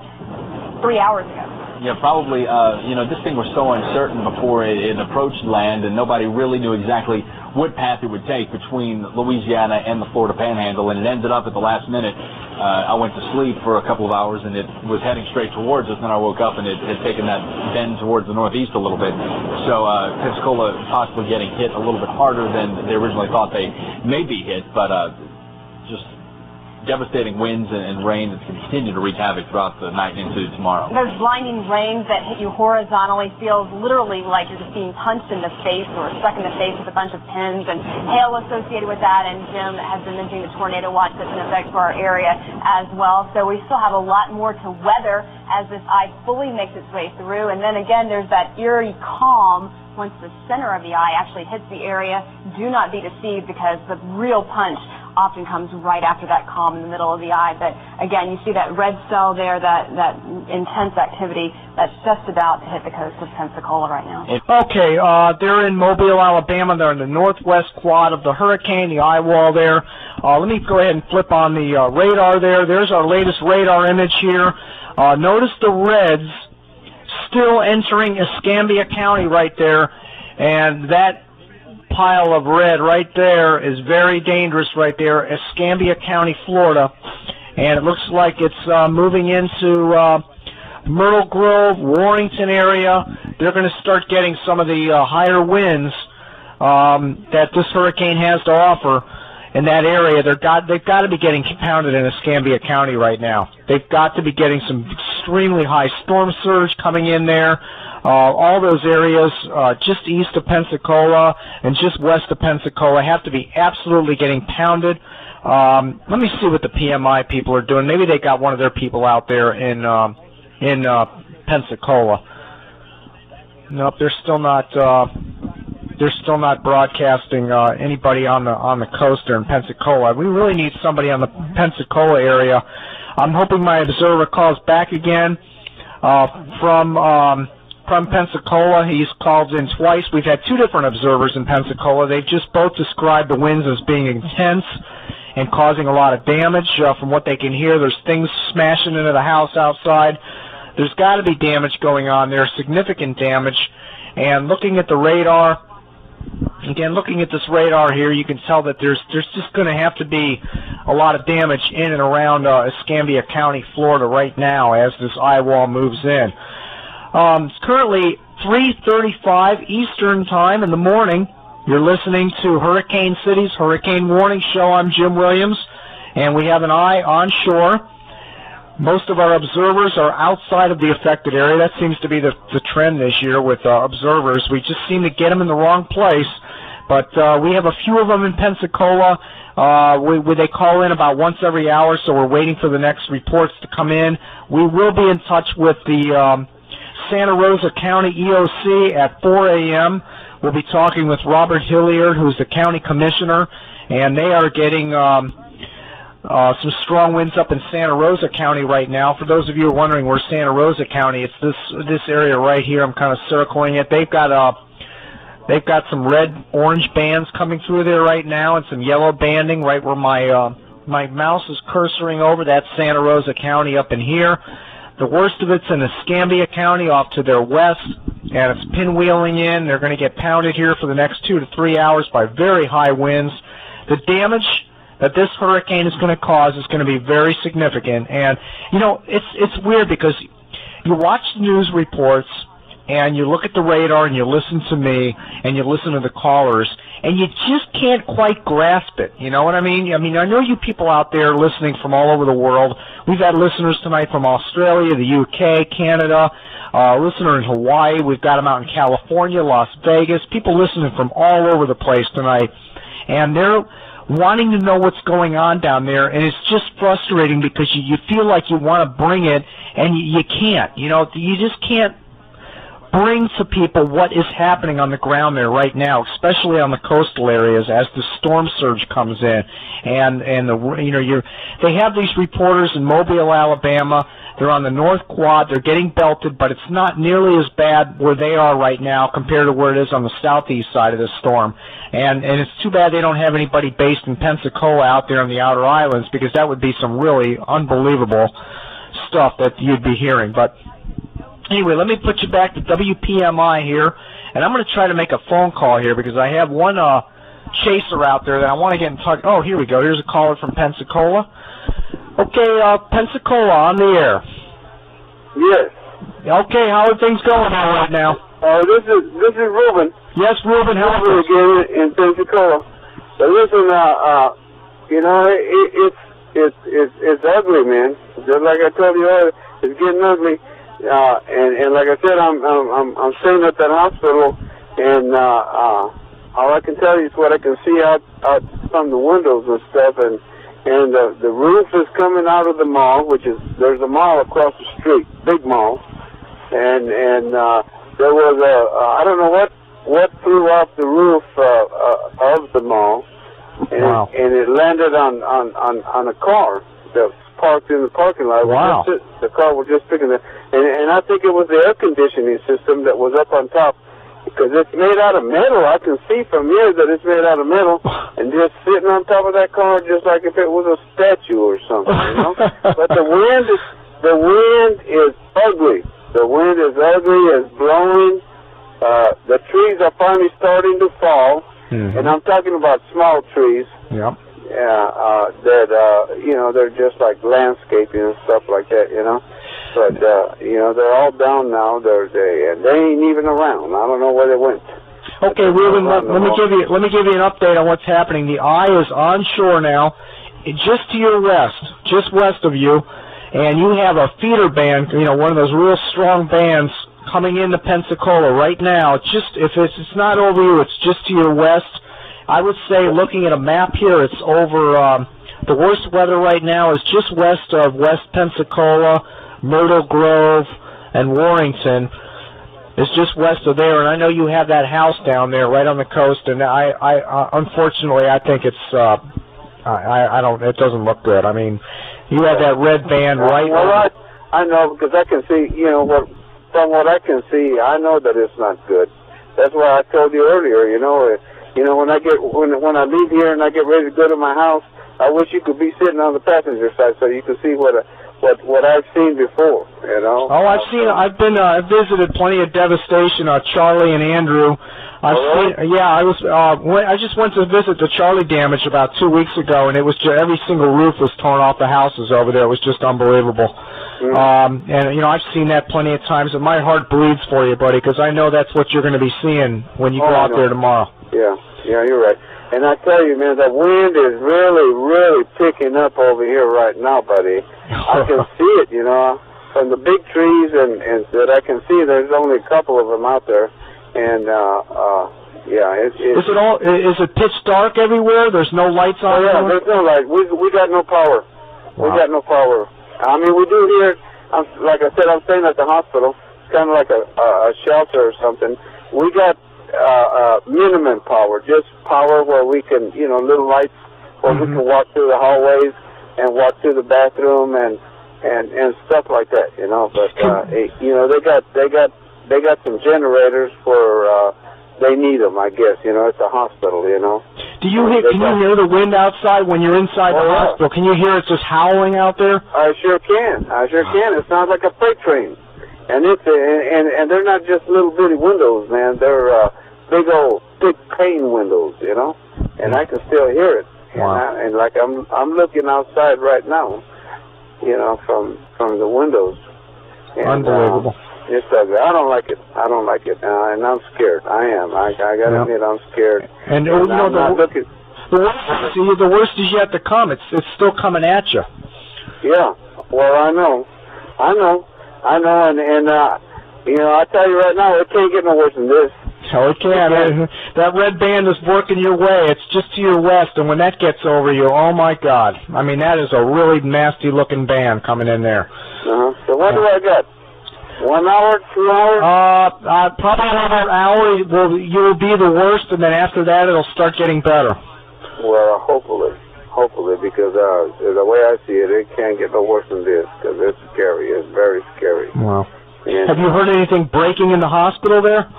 3 hours ago. Yeah, probably, this thing was so uncertain before it approached land, and nobody really knew exactly what path it would take between Louisiana and the Florida Panhandle, and it ended up at the last minute. I went to sleep for a couple of hours, and it was heading straight towards us. Then I woke up, and it had taken that bend towards the northeast a little bit. So Pensacola possibly getting hit a little bit harder than they originally thought they may be hit, but just devastating winds and rain that continue to wreak havoc throughout the night and into tomorrow. Those blinding rains that hit you horizontally feels literally like you're just being punched in the face or struck in the face with a bunch of pins, and hail associated with that. And Jim has been mentioning the tornado watch that's in effect for our area as well. So we still have a lot more to weather as this eye fully makes its way through. And then again, there's that eerie calm once the center of the eye actually hits the area. Do not be deceived, because the real punch often comes right after that calm in the middle of the eye. But again, you see that red cell there, that intense activity that's just about to hit the coast of Pensacola right now. Okay, they're in Mobile, Alabama. They're in the northwest quad of the hurricane, the eye wall there. Let me go ahead and flip on the radar there. There's our latest radar image here. Notice the reds still entering Escambia County right there, and that pile of red right there is very dangerous right there, Escambia County, Florida. And it looks like it's moving into Myrtle Grove, Warrington area. They're going to start getting some of the higher winds that this hurricane has to offer in that area. They've got to be getting pounded in Escambia County right now. They've got to be getting some extremely high storm surge coming in there. All those areas just east of Pensacola and just west of Pensacola have to be absolutely getting pounded. Let me see what the PMI people are doing. Maybe they got one of their people out there in Pensacola. Nope, they're still not broadcasting anybody on the coast there in Pensacola. We really need somebody on the Pensacola area. I'm hoping my observer calls back again from Pensacola. He's called in twice. We've had two different observers in Pensacola. They've just both described the winds as being intense and causing a lot of damage. From what they can hear, there's things smashing into the house outside. There's got to be damage going on there, significant damage. And looking at the radar, again, looking at this radar here, you can tell that there's just going to have to be a lot of damage in and around Escambia County, Florida right now as this eye wall moves in. It's currently 3:35 Eastern Time in the morning. You're listening to Hurricane City's Hurricane Warning Show. I'm Jim Williams, and we have an eye on shore. Most of our observers are outside of the affected area. That seems to be the trend this year with observers. We just seem to get them in the wrong place. But we have a few of them in Pensacola. They call in about once every hour, so we're waiting for the next reports to come in. We will be in touch with the Santa Rosa County EOC at 4 a.m. We'll be talking with Robert Hilliard, who's the county commissioner, and they are getting some strong winds up in Santa Rosa County right now. For those of you who are wondering where Santa Rosa County, it's this area right here. I'm kind of circling it. They've got some red-orange bands coming through there right now, and some yellow banding right where my mouse is cursoring over. That's Santa Rosa County up in here. The worst of it's in Escambia County off to their west, and it's pinwheeling in. They're going to get pounded here for the next 2 to 3 hours by very high winds. The damage that this hurricane is going to cause is going to be very significant. And, you know, it's weird because you watch the news reports and you look at the radar and you listen to me and you listen to the callers, and you just can't quite grasp it. You know what I mean? I know you people out there listening from all over the world. We've had listeners tonight from Australia, the UK, Canada, listener in Hawaii. We've got them out in California, Las Vegas, people listening from all over the place tonight. And they're wanting to know what's going on down there, and it's just frustrating because you feel like you want to bring it, and you can't. You know, you just can't bring to people what is happening on the ground there right now, especially on the coastal areas as the storm surge comes in. And they have these reporters in Mobile, Alabama. They're on the North Quad. They're getting belted, but it's not nearly as bad where they are right now compared to where it is on the southeast side of the storm. And it's too bad they don't have anybody based in Pensacola out there on the outer islands, because that would be some really unbelievable stuff that you'd be hearing. But anyway, let me put you back to WPMI here, and I'm going to try to make a phone call here because I have one chaser out there that I want to get in touch. Oh, here we go. Here's a caller from Pensacola. Okay, Pensacola, on the air. Yes. Okay, how are things going on right now? This is Ruben. Yes, Ruben. How are you? Again in Pensacola. But listen, you know, it's ugly, man. Just like I told you earlier, it's getting ugly. And like I said, I'm staying at that hospital, and all I can tell you is what I can see out from the windows and stuff, and the roof is coming out of the mall, there's a mall across the street, big mall, and there was I don't know what flew off the roof of the mall, and, wow. And it landed on a car that was parked in the parking lot. Wow. The car was just picking it, and I think it was the air conditioning system that was up on top, because it's made out of metal. I can see from here that it's made out of metal, and just sitting on top of that car, just like if it was a statue or something, you know. But the wind is ugly. The wind is ugly. It's blowing. The trees are finally starting to fall, and I'm talking about small trees. Yep. That you know, they're just like landscaping and stuff like that, you know. But you know, they're all down now. They ain't even around. I don't know where they went. Okay, Ruben, let me give you an update on what's happening. The eye is on shore now, just to your west, just west of you, and you have a feeder band, you know, one of those real strong bands coming into Pensacola right now. If it's not over you, it's just to your west. I would say, looking at a map here, it's over, the worst weather right now is just west of West Pensacola, Myrtle Grove, and Warrington. It's just west of there, and I know you have that house down there right on the coast, and I unfortunately, I think it's, it doesn't look good. I mean, you have that red band right. Well, I know, because I can see, you know, from what I can see, I know that it's not good. That's why I told you earlier, you know, when I leave here and I get ready to go to my house, I wish you could be sitting on the passenger side so you could see what I've seen before, you know. Oh, I've visited plenty of devastation. Charlie and Andrew. I just went to visit the Charlie damage about 2 weeks ago, and it was every single roof was torn off the houses over there. It was just unbelievable. And you know, I've seen that plenty of times, and my heart bleeds for you, buddy, because I know that's what you're going to be seeing when you go out there tomorrow. Yeah, you're right. And I tell you, man, the wind is really, really picking up over here right now, buddy. I can see it, you know, from the big trees and that I can see. There's only a couple of them out there, and Is it pitch dark everywhere? There's no lights on. Yeah, there's no light. We got no power. Wow. We got no power. I mean, we do here. Like I said, I'm staying at the hospital. It's kind of like a shelter or something. We got minimum power, just power where we can, you know, little lights where we can walk through the hallways and walk through the bathroom and stuff like that, you know. But you know, they got some generators for they need them, I guess. You know, it's a hospital, you know. Can you hear the wind outside when you're inside the hospital? Can you hear it just howling out there? I sure can. It sounds like a freight train. And it's and they're not just little bitty windows, man. They're big pane windows, you know. And I can still hear it. Wow. And like I'm looking outside right now, you know, from the windows. And, Unbelievable. It's ugly. I don't like it. I don't like it, and I'm scared. I am. I gotta admit, I'm scared. And you know, the worst is yet to come. It's still coming at you. Yeah. Well, I know, and you know, I tell you right now, it can't get no worse than this. Oh, it can. That red band is working your way. It's just to your west, and when that gets over you, oh my God! I mean, that is a really nasty-looking band coming in there. So what do I got? 1 hour, 2 hours? Probably another hour. You will be the worst, and then after that, it'll start getting better. Well, hopefully, because the way I see it, it can't get no worse than this, because it's scary. It's very scary. Wow. And have you heard anything breaking in the hospital there?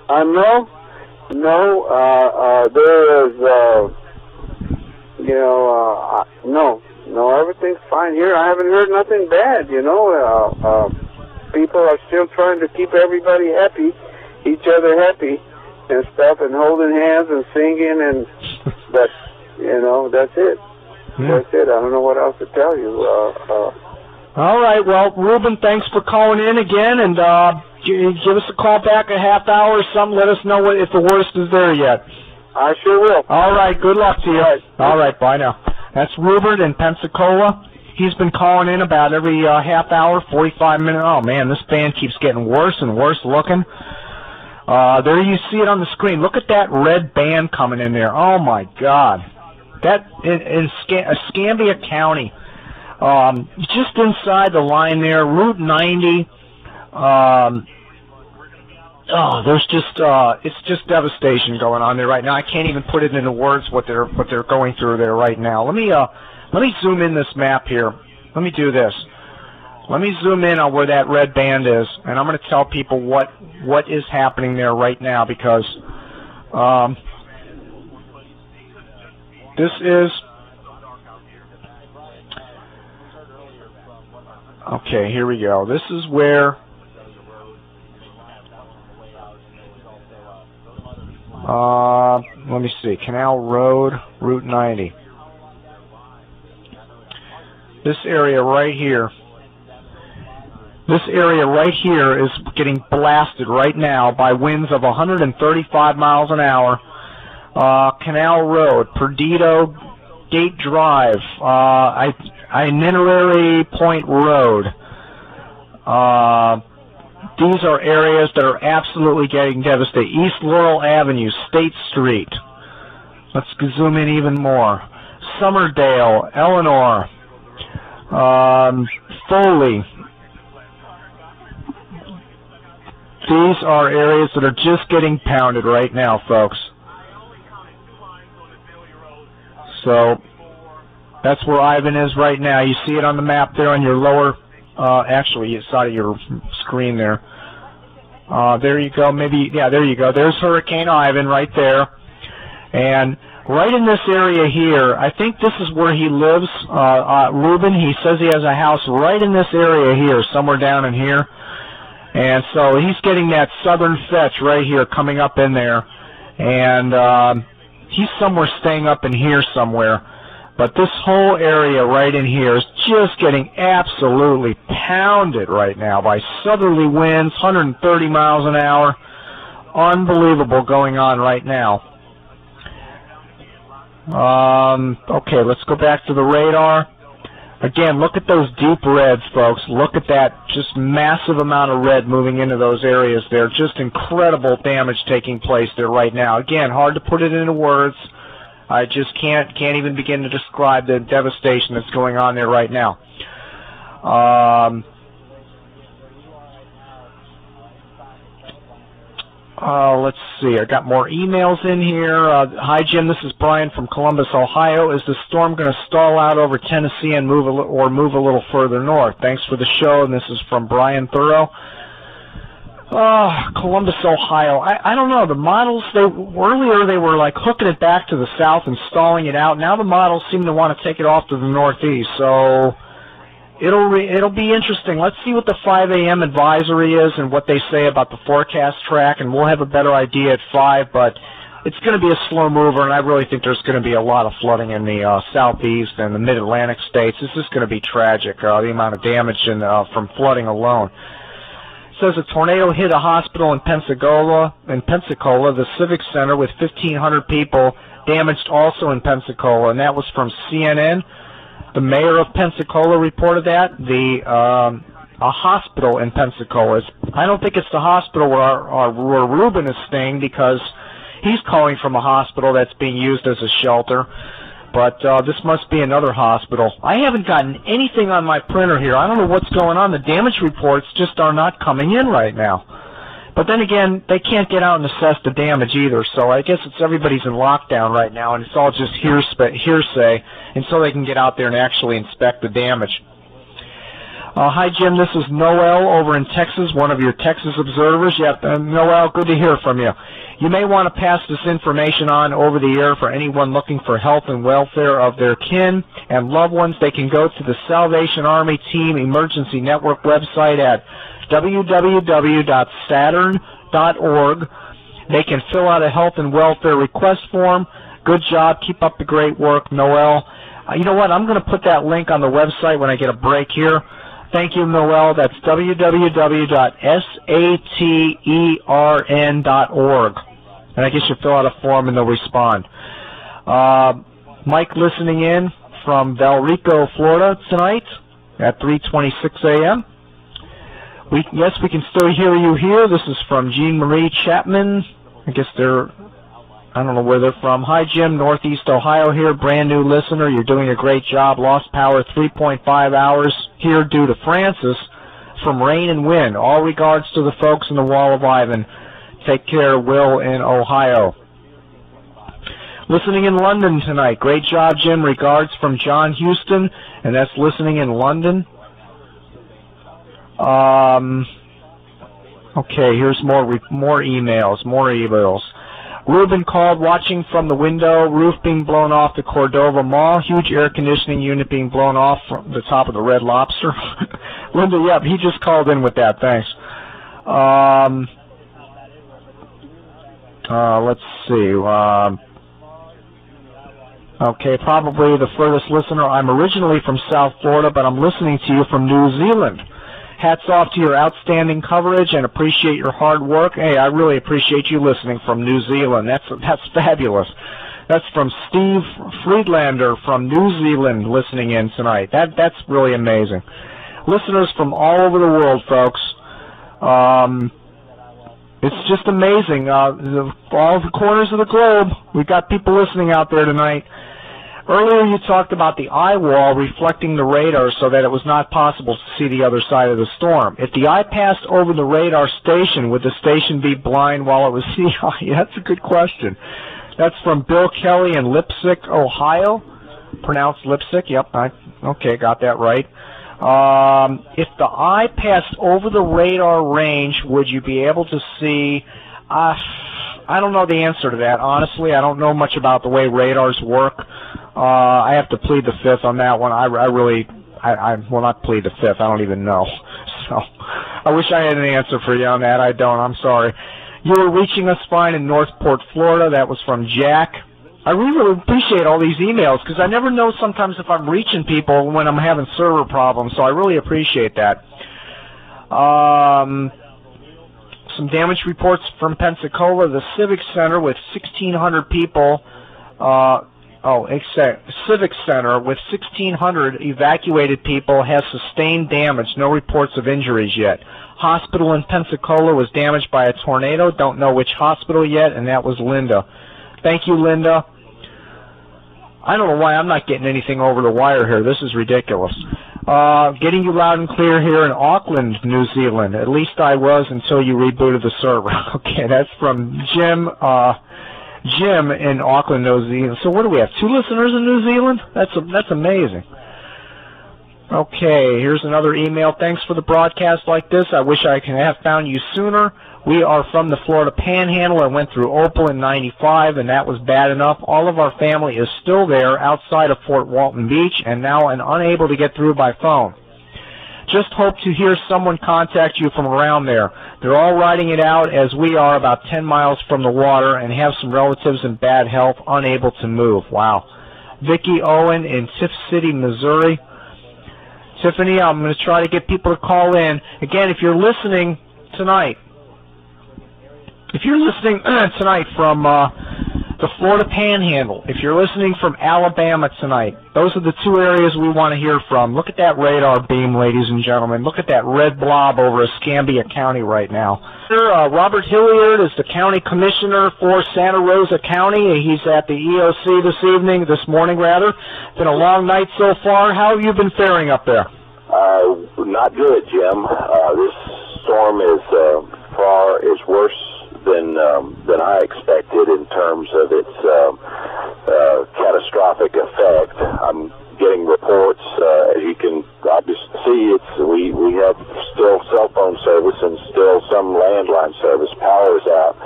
No. There is, no, everything's fine here. I haven't heard nothing bad, you know. People are still trying to keep everybody happy, each other happy and stuff, and holding hands and singing, and but, you know, that's it. That's it. I don't know what else to tell you. All right. Well, Ruben, thanks for calling in again, and give us a call back a half hour or something. Let us know if the worst is there yet. I sure will. All right. Good luck to you. All right. Bye now. That's Rupert in Pensacola. He's been calling in about every half hour, 45 minutes. Oh, man, this band keeps getting worse and worse looking. There you see it on the screen. Look at that red band coming in there. Oh, my God. That in Escambia County, just inside the line there, Route 90. There's just it's just devastation going on there right now. I can't even put it into words what they're going through there right now. Let me zoom in this map here. Let me do this. Let me zoom in on where that red band is, and I'm going to tell people what is happening there right now, because this is okay. Here we go. This is where let me see. Canal Road, Route 90. This area right here. This area right here is getting blasted right now by winds of 135 miles an hour. Canal Road, Perdido, Gate Drive, Itinerary Point Road. These are areas that are absolutely getting devastated. East Laurel Avenue, State Street. Let's zoom in even more. Summerdale, Eleanor, Foley. These are areas that are just getting pounded right now, folks. So that's where Ivan is right now. You see it on the map there on your lower, actually, side of your screen there. There you go. Maybe, yeah, there you go. There's Hurricane Ivan right there. And right in this area here, I think this is where he lives, Ruben. He says he has a house right in this area here, somewhere down in here. And so he's getting that southern fetch right here coming up in there. And he's somewhere staying up in here somewhere. But this whole area right in here is just getting absolutely pounded right now by southerly winds, 130 miles an hour. Unbelievable going on right now. Okay, let's go back to the radar. Again, look at those deep reds, folks. Look at that just massive amount of red moving into those areas there. Just incredible damage taking place there right now. Again, hard to put it into words. I just can't even begin to describe the devastation that's going on there right now. Let's see. I got more emails in here. Hi, Jim. This is Brian from Columbus, Ohio. Is the storm going to stall out over Tennessee and move a little further north? Thanks for the show. And this is from Brian Thorough. Columbus, Ohio. I don't know. The models, earlier they were like hooking it back to the south and stalling it out. Now the models seem to want to take it off to the northeast. So it'll be interesting. Let's see what the 5 a.m. advisory is and what they say about the forecast track, and we'll have a better idea at 5. But it's going to be a slow mover, and I really think there's going to be a lot of flooding in the southeast and the mid-Atlantic states. This is going to be tragic, the amount of damage from flooding alone. It says a tornado hit a hospital in Pensacola, the Civic Center, with 1,500 people damaged also in Pensacola, and that was from CNN. The mayor of Pensacola reported that. A hospital in Pensacola. I don't think it's the hospital where Ruben is staying, because he's calling from a hospital that's being used as a shelter. But this must be another hospital. I haven't gotten anything on my printer here. I don't know what's going on. The damage reports just are not coming in right now. But then again, they can't get out and assess the damage either, so I guess everybody's in lockdown right now, and it's all just hearsay until they can get out there and actually inspect the damage. Hi, Jim. This is Noel over in Texas, one of your Texas observers. Yep, Noel, good to hear from you. You may want to pass this information on over the air for anyone looking for health and welfare of their kin and loved ones. They can go to the Salvation Army Team Emergency Network website at www.saturn.org. They can fill out a health and welfare request form. Good job. Keep up the great work, Noel. You know what? I'm going to put that link on the website when I get a break here. Thank you, Noel. That's www.satern.org. And I guess you fill out a form and they'll respond. Mike listening in from Valrico, Florida tonight at 3:26 a.m. Yes, we can still hear you here. This is from Jean Marie Chapman. I guess I don't know where they're from. Hi, Jim, Northeast Ohio here, brand new listener. You're doing a great job. Lost power 3.5 hours here due to Francis from rain and wind. All regards to the folks in the Wall of Ivan. Take care, Will in Ohio. Listening in London tonight. Great job, Jim. Regards from John Houston, and that's listening in London. Okay, here's more emails. Ruben called, watching from the window, roof being blown off the Cordova Mall, huge air conditioning unit being blown off from the top of the Red Lobster. Linda, yep, he just called in with that, thanks. Let's see. Okay, probably the furthest listener. I'm originally from South Florida, but I'm listening to you from New Zealand. Hats off to your outstanding coverage and appreciate your hard work. Hey, I really appreciate you listening from New Zealand. That's fabulous. That's from Steve Friedlander from New Zealand listening in tonight. That's really amazing. Listeners from all over the world, folks. It's just amazing. All the corners of the globe. We've got people listening out there tonight. Earlier you talked about the eye wall reflecting the radar so that it was not possible to see the other side of the storm. If the eye passed over the radar station, would the station be blind while it was seeing? That's a good question. That's from Bill Kelly in Lipsick, Ohio. Pronounced Lipsick, yep. Okay, got that right. If the eye passed over the radar range, would you be able to see? I don't know the answer to that, honestly. I don't know much about the way radars work. I have to plead the fifth on that one. I will not plead the fifth. I don't even know. So I wish I had an answer for you on that. I don't. I'm sorry. You were reaching us fine in Northport, Florida. That was from Jack. I really appreciate all these emails because I never know sometimes if I'm reaching people when I'm having server problems, so I really appreciate that. Some damage reports from Pensacola. The Civic Center with 1,600 people. Civic Center with 1,600 evacuated people has sustained damage. No reports of injuries yet. Hospital in Pensacola was damaged by a tornado. Don't know which hospital yet, and that was Linda. Thank you, Linda. I don't know why I'm not getting anything over the wire here. This is ridiculous. Getting you loud and clear here in Auckland, New Zealand. At least I was until you rebooted the server. Okay, that's from Jim in Auckland, New Zealand. So what do we have? 2 listeners in New Zealand? That's amazing. Okay, here's another email. Thanks for the broadcast like this. I wish I could have found you sooner. We are from the Florida Panhandle. I went through Opal in '95, and that was bad enough. All of our family is still there outside of Fort Walton Beach and now unable to get through by phone. Just hope to hear someone contact you from around there. They're all riding it out as we are, about 10 miles from the water, and have some relatives in bad health, unable to move. Wow. Vicki Owen in Tiff City, Missouri. Tiffany, I'm going to try to get people to call in. Again, if you're listening tonight, from the Florida Panhandle, if you're listening from Alabama tonight, those are the two areas we want to hear from. Look at that radar beam, ladies and gentlemen. Look at that red blob over Escambia County right now. Robert Hilliard is the county commissioner for Santa Rosa County. He's at the EOC this morning. Been a long night so far. How have you been faring up there? Not good, Jim. This storm is worse than I expected in terms of its catastrophic effect. I'm getting reports, as you can obviously see, we have still cell phone service and still some landline service. Power is out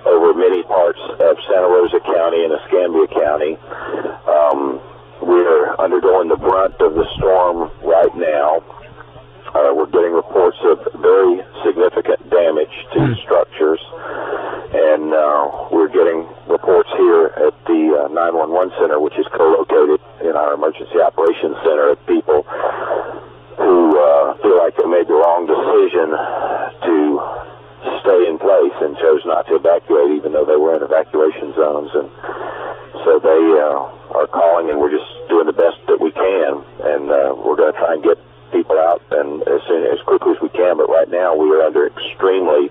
over many parts of Santa Rosa County and Escambia County. We're undergoing the brunt of the storm right now. We're getting reports of very significant damage to structures, and we're getting reports here at the 911 center, which is co-located in our emergency operations center, of people who feel like they made the wrong decision to stay in place and chose not to evacuate, even though they were in evacuation zones. And so they are calling, and we're just doing the best that we can, and we're going to try and get people out and as quickly as we can. But right now we are under extremely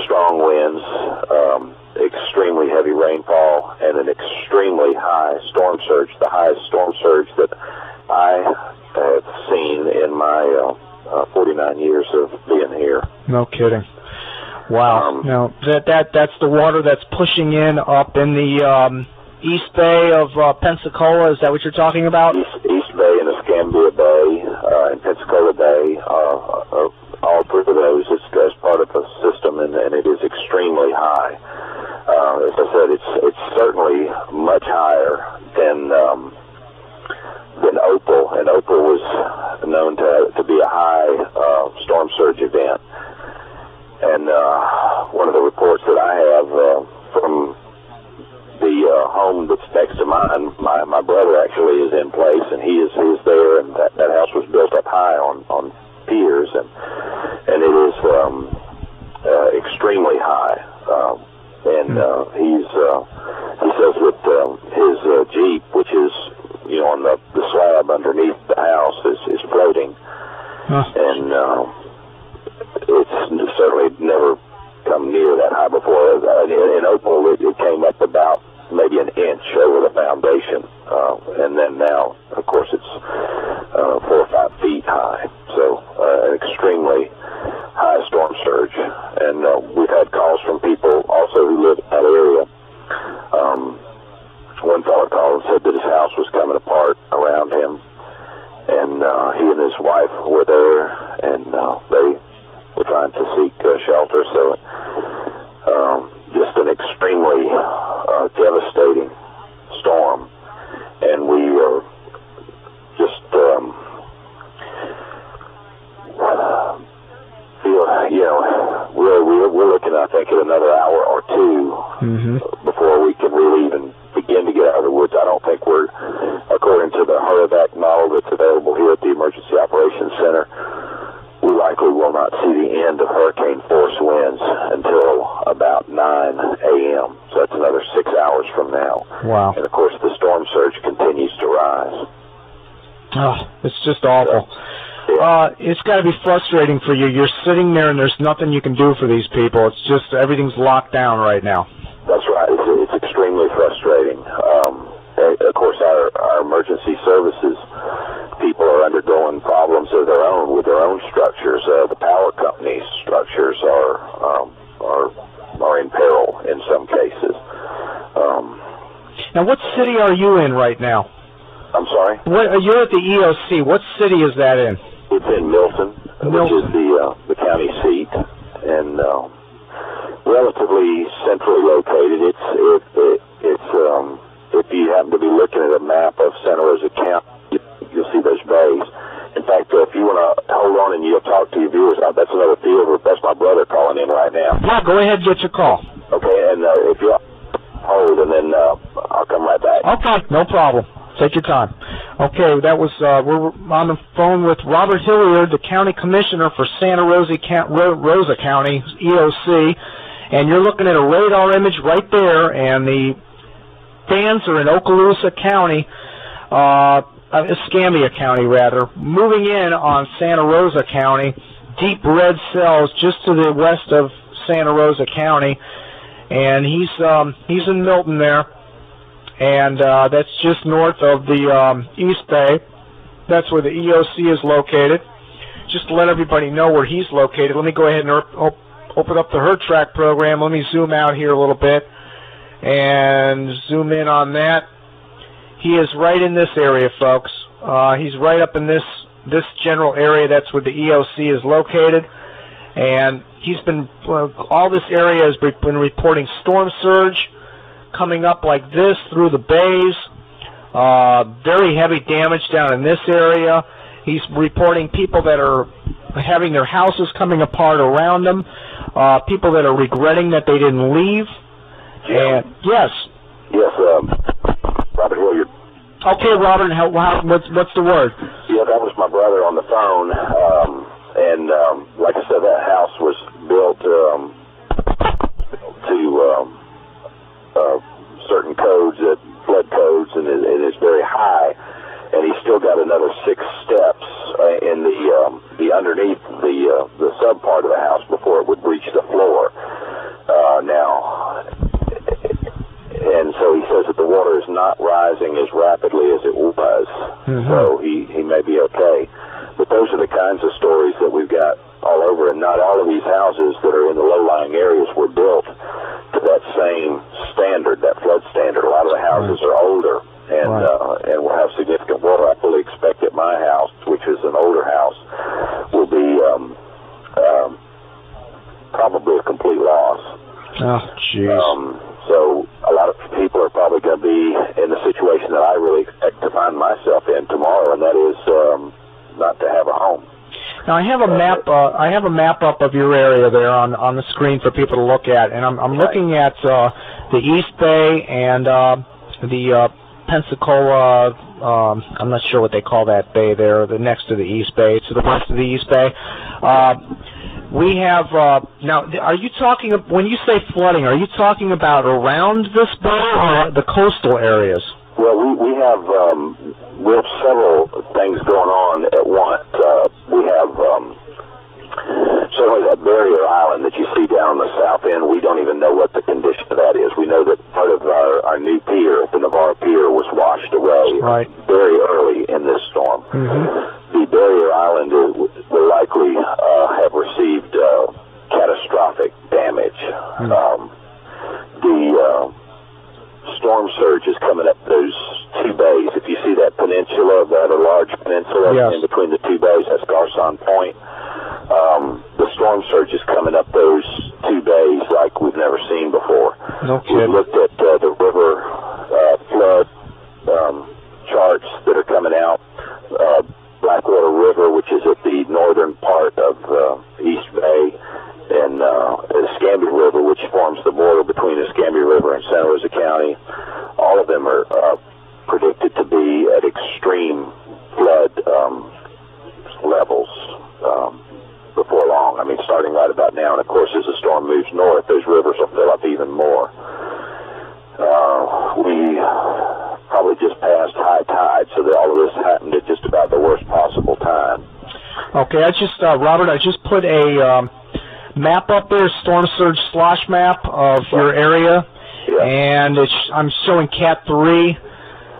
strong winds, extremely heavy rainfall, and an extremely high storm surge, the highest storm surge that I have seen in my 49 years of being here. No kidding. Wow. Now that's the water that's pushing in up in the East Bay of Pensacola. Is that what you're talking about? East Bay and Escambia Bay and Pensacola Bay, all three of those is part of a system, and it is extremely high. As I said, it's certainly much higher than Opal, and Opal was known to be a high storm surge event. And one of the reports that I have from the home that's next to mine, my brother actually is in place, and he is there, and that house was built up high on piers, and it is extremely high. He says that his Jeep, which is on the slab underneath the house, is floating, and it's certainly never come near that high before. In Opal, it came up about maybe an inch over the foundation, and then now, of course, it's 4 or 5 feet high. So an extremely high storm surge, and we've had calls from people also who live in that area. One fellow called and said that his house was coming apart around him, and he and his wife were there, and they were trying to seek shelter. So just an extremely devastating storm, and we are just we're looking, I think, at another hour or two before we can really even begin to get out of the woods. I don't think we're, according to the Hurricane model that's available here at the Emergency Operations Center, we likely will not see the end of hurricane force winds until about 9 a.m. So that's another 6 hours from now. Wow. And, of course, the storm surge continues to rise. Oh, it's just awful. It's got to be frustrating for you. You're sitting there and there's nothing you can do for these people. It's just everything's locked down right now. That's right. It's extremely frustrating. Of course, our emergency services people are undergoing problems of their own with their own structures. The power company's structures are in peril in some cases. Now, what city are you in right now? I'm sorry? You're at the EOC. What city is that in? It's in Milton, which is the county seat, and relatively centrally located. It's if you happen to be looking at a map of Santa Rosa County, you'll see those bays. In fact, if you want to hold on and you'll talk talk to your viewers. That's another field. That's my brother calling in right now. Yeah, go ahead and get your call. Okay, and if you hold, and then I'll come right back. Okay, no problem. Take your time. Okay, that was we're on the phone with Robert Hilliard, the county commissioner for Santa Rosa County, EOC, and you're looking at a radar image right there, and the fans are in Okaloosa County, Escambia County rather, moving in on Santa Rosa County, deep red cells just to the west of Santa Rosa County, and he's in Milton there. And that's just north of the East Bay. That's where the EOC is located. Just to let everybody know where he's located, let me go ahead and open up the HerdTrack program. Let me zoom out here a little bit and zoom in on that. He is right in this area, folks. He's right up in this general area. That's where the EOC is located. And he's been, all this area has been reporting storm surge coming up like this through the bays, very heavy damage down in this area. He's reporting people that are having their houses coming apart around them, people that are regretting that they didn't leave. And yes, Robert Hilliard. Okay, Robert, what's the word? Yeah, that was my brother on the phone, and like I said, that house was built to certain codes, flood codes, and it is very high. And he's still got another 6 steps in the underneath the sub part of the house before it would reach the floor. Now, and so he says that the water is not rising as rapidly as it was. Mm-hmm. So he may be okay. But those are the kinds of stories that we've got all over, and not all of these houses that are in the low-lying areas were built to that same standard, that flood standard. A lot of the houses are older and will have significant water. I fully expect that my house, which is an older house, will be probably a complete loss. Oh, jeez. So a lot of people are probably going to be in the situation that I really expect to find myself in tomorrow, and that is not to have a home. Now I have a map. I have a map up of your area there on the screen for people to look at, and I'm looking at the East Bay and the Pensacola. I'm not sure what they call that bay there. The next to the East Bay, to the west of the East Bay. We have now. Are you talking when you say flooding? Are you talking about around this bay or the coastal areas? Well, we have several things going on at once. We have certainly that barrier island that you see down the south end. We don't even know what the condition of that is. We know that part of our new pier, the Navarre Pier, was washed away very early in this storm. Mm-hmm. The barrier island will likely have received catastrophic damage. Mm-hmm. The storm surge is coming up those 2 bays. If you see that peninsula, that a large peninsula in between the 2 bays, that's Garcon Point. The storm surge is coming up those 2 bays like we've never seen before. We've looked at the river flood charts that are coming out. Blackwater River, which is at the northern part of East Bay, and Escambia River, which forms the border between Escambia River and Santa Rosa County. All of them are predicted to be at extreme flood levels before long. I mean, starting right about now. And, of course, as the storm moves north, those rivers will fill up even more. We probably just passed high tide, so that all of this happened at just about the worst possible time. Okay, Robert, I just put a map up there, storm surge slosh map of your area, and I'm showing Cat 3.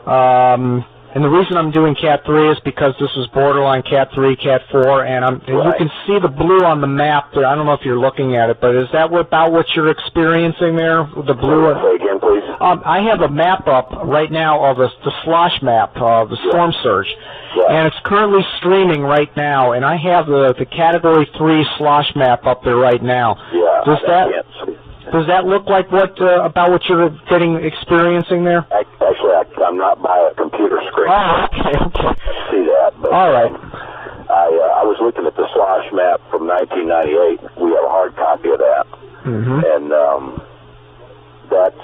And the reason I'm doing Cat 3 is because this is borderline Cat 3, Cat 4, and you can see the blue on the map there. I don't know if you're looking at it, but is that about what you're experiencing there, the blue? Say again, please. I have a map up right now of the slosh map of the storm surge, and it's currently streaming right now, and I have the Category 3 slosh map up there right now. Yeah. Does that look like about what you're experiencing there? Actually, I'm not by a computer screen. Oh, okay. I see that. But, all right. I was looking at the slosh map from 1998. We have a hard copy of that. And that's,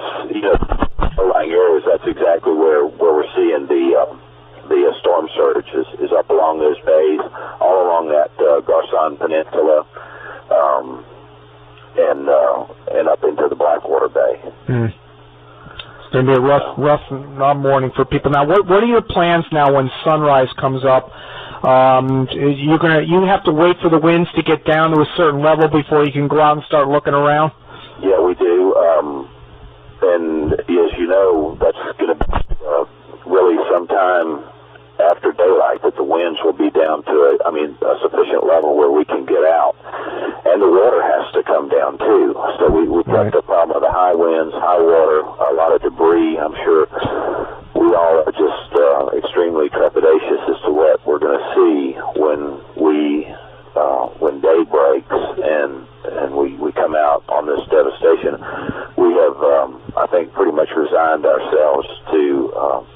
low-lying areas, that's exactly where we're seeing the storm surge is up along those bays, all along that Garcon Peninsula, and up into the Blackwater Bay. It's going to be a rough morning for people. Now, what are your plans now when sunrise comes up? You have to wait for the winds to get down to a certain level before you can go out and start looking around? Yeah, we do. And as you know, that's going to be really sometime after daylight that the winds will be down to a sufficient level where we can get out. And the water has to come down too. So we've got the problem of the high winds, high water, a lot of debris. I'm sure we all are just extremely trepidatious as to what we're going to see when day breaks and we come out on this devastation. We have, I think, pretty much resigned ourselves to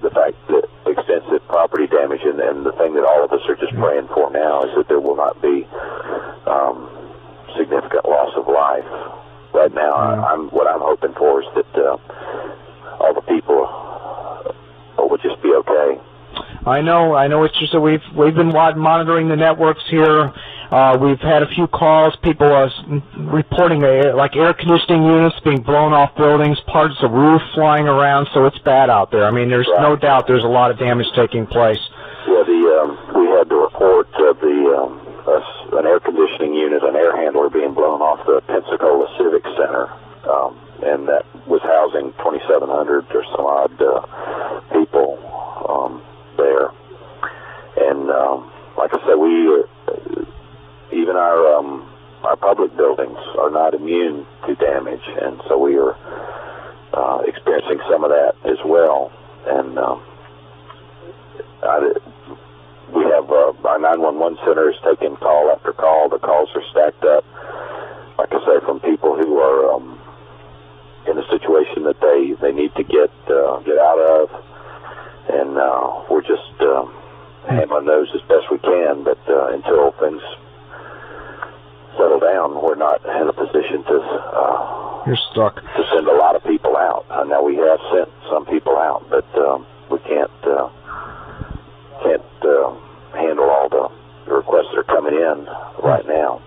the fact that extensive property damage, and the thing that all of us are just praying for now is that there will not be significant loss of life. Right now, what I'm hoping for is that all the people will just be okay. I know. It's just that we've been monitoring the networks here. We've had a few calls. People are reporting like air conditioning units being blown off buildings, parts of roof flying around. So it's bad out there. I mean, there's no doubt there's a lot of damage taking place. Yeah, we had the report of an air conditioning unit, an air handler being blown off the Pensacola Civic Center, and that was housing 2,700 or some odd people there. And like I said, even our public buildings are not immune to damage, and so we are experiencing some of that as well. And we have our 911 center is taking call after call. The calls are stacked up, like I say, from people who are in a situation that they need to get out of, and we're just handling those as best we can. But until things settle down, we're not in a position to you're stuck to send a lot of people out. Now we have sent some people out, but we can't handle all the requests that are coming in right now.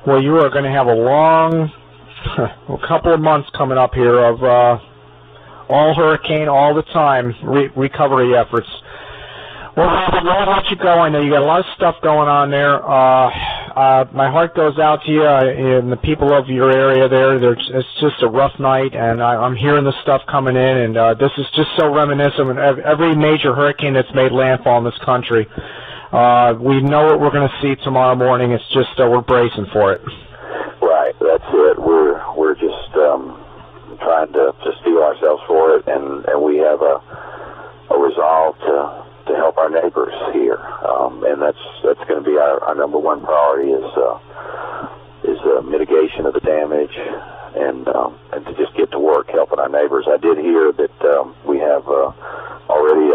Well, you are going to have a couple of months coming up here of all hurricane all the time recovery efforts. Well, I'll let you go. I know you got a lot of stuff going on there. My heart goes out to you and the people of your area there. It's just a rough night, and I'm hearing the stuff coming in, and this is just so reminiscent of every major hurricane that's made landfall in this country. We know what we're going to see tomorrow morning. It's just we're bracing for it. Right, that's it. We're just trying to steel ourselves for it, and we have a resolve to help our neighbors here, and that's going to be our number one priority is mitigation of the damage, and to just get to work helping our neighbors. I did hear that we have already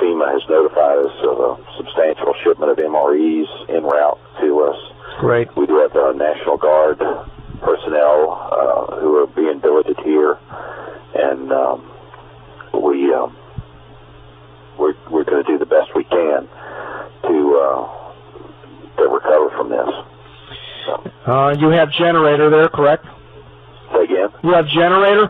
FEMA has notified us of a substantial shipment of MREs en route to us. Great. We do have National Guard personnel who are being billeted here, and we're going to do the best we can to recover from this. So. You have generator there, correct? Say again? You have generator?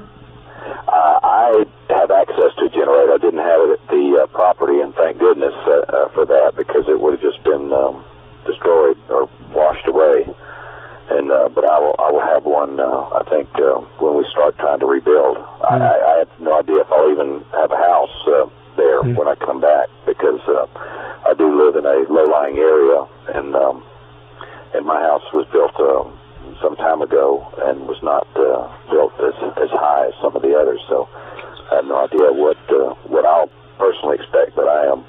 I have access to a generator. I didn't have it at the property, and thank goodness for that, because it would have just been destroyed or washed away. And but I will have one. I think when we start trying to rebuild. I have no idea if I'll even have a house there when I come back, because I do live in a low-lying area, and my house was built some time ago and was not built as high as some of the others. So I have no idea what I'll personally expect, but I am.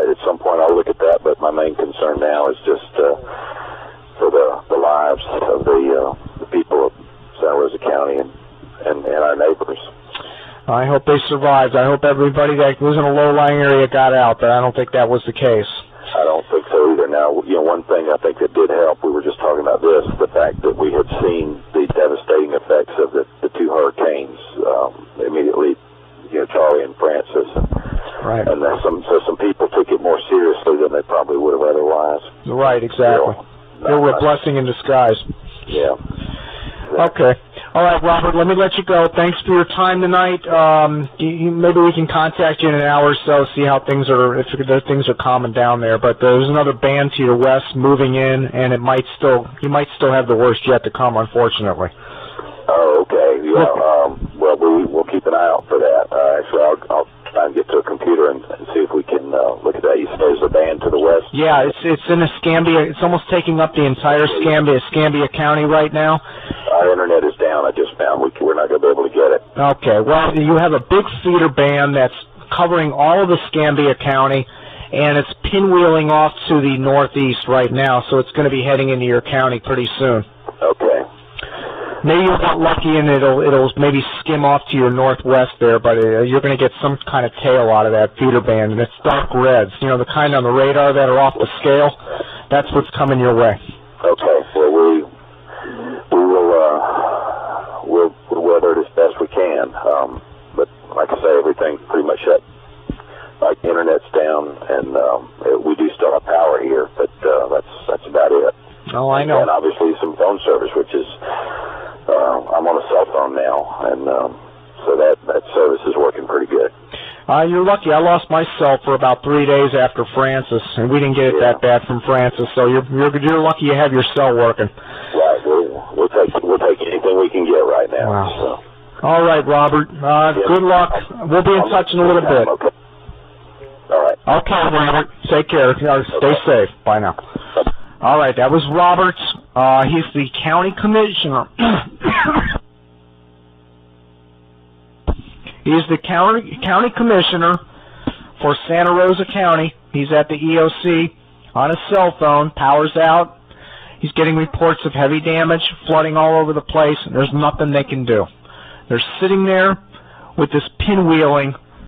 At some point I'll look at that, but my main concern now is just for the lives of the people of Santa Rosa County and our neighbors. I hope they survived. I hope everybody that was in a low-lying area got out, but I don't think that was the case. I don't think so either. Now, one thing I think that did help, we were just talking about this, the fact that we had seen the devastating effects of the two hurricanes immediately, Charlie and Francis. Right. And some people took it more seriously than they probably would have otherwise. Right, exactly. They were a blessing in disguise. Yeah. Okay. All right, Robert, let me let you go. Thanks for your time tonight. Maybe we can contact you in an hour or so, see how things are, if things are calming down there. But there's another band to your west moving in, and you might still have the worst yet to come, unfortunately. Oh, okay. Yeah. Well, we'll keep an eye out for that. Actually, I'll try and get to a computer and see if we can look at that. You said there's a band to the west? Yeah, it's in Escambia. It's almost taking up the entire Escambia County right now. Our internet is down. I just found we're not going to be able to get it. Okay. Well, you have a big feeder band that's covering all of Escambia County, and it's pinwheeling off to the northeast right now, so it's going to be heading into your county pretty soon. Okay. Maybe you'll get lucky and it'll maybe skim off to your northwest there, but you're going to get some kind of tail out of that feeder band, and it's dark reds. The kind on the radar that are off the scale. That's what's coming your way. Okay. Well, we'll weather it as best we can. But like I say, everything pretty much shut. Like, internet's down, and we do still have power here, but that's about it. Oh, I know. And obviously some phone service, which is I'm on a cell phone now, and so that service is working pretty good. You're lucky. I lost my cell for about 3 days after Francis, and we didn't get it that bad from Francis. So you're lucky you have your cell working. Right. We'll take anything we can get right now. Wow. So. All right, Robert. Good luck. We'll be in touch in a little bit. Okay. All right. Okay, Robert. Take care. Stay safe. Bye now. All right, that was Robert. He's the county commissioner. He's the county commissioner for Santa Rosa County. He's at the EOC on his cell phone. Power's out. He's getting reports of heavy damage, flooding all over the place, and there's nothing they can do. They're sitting there with this pinwheeling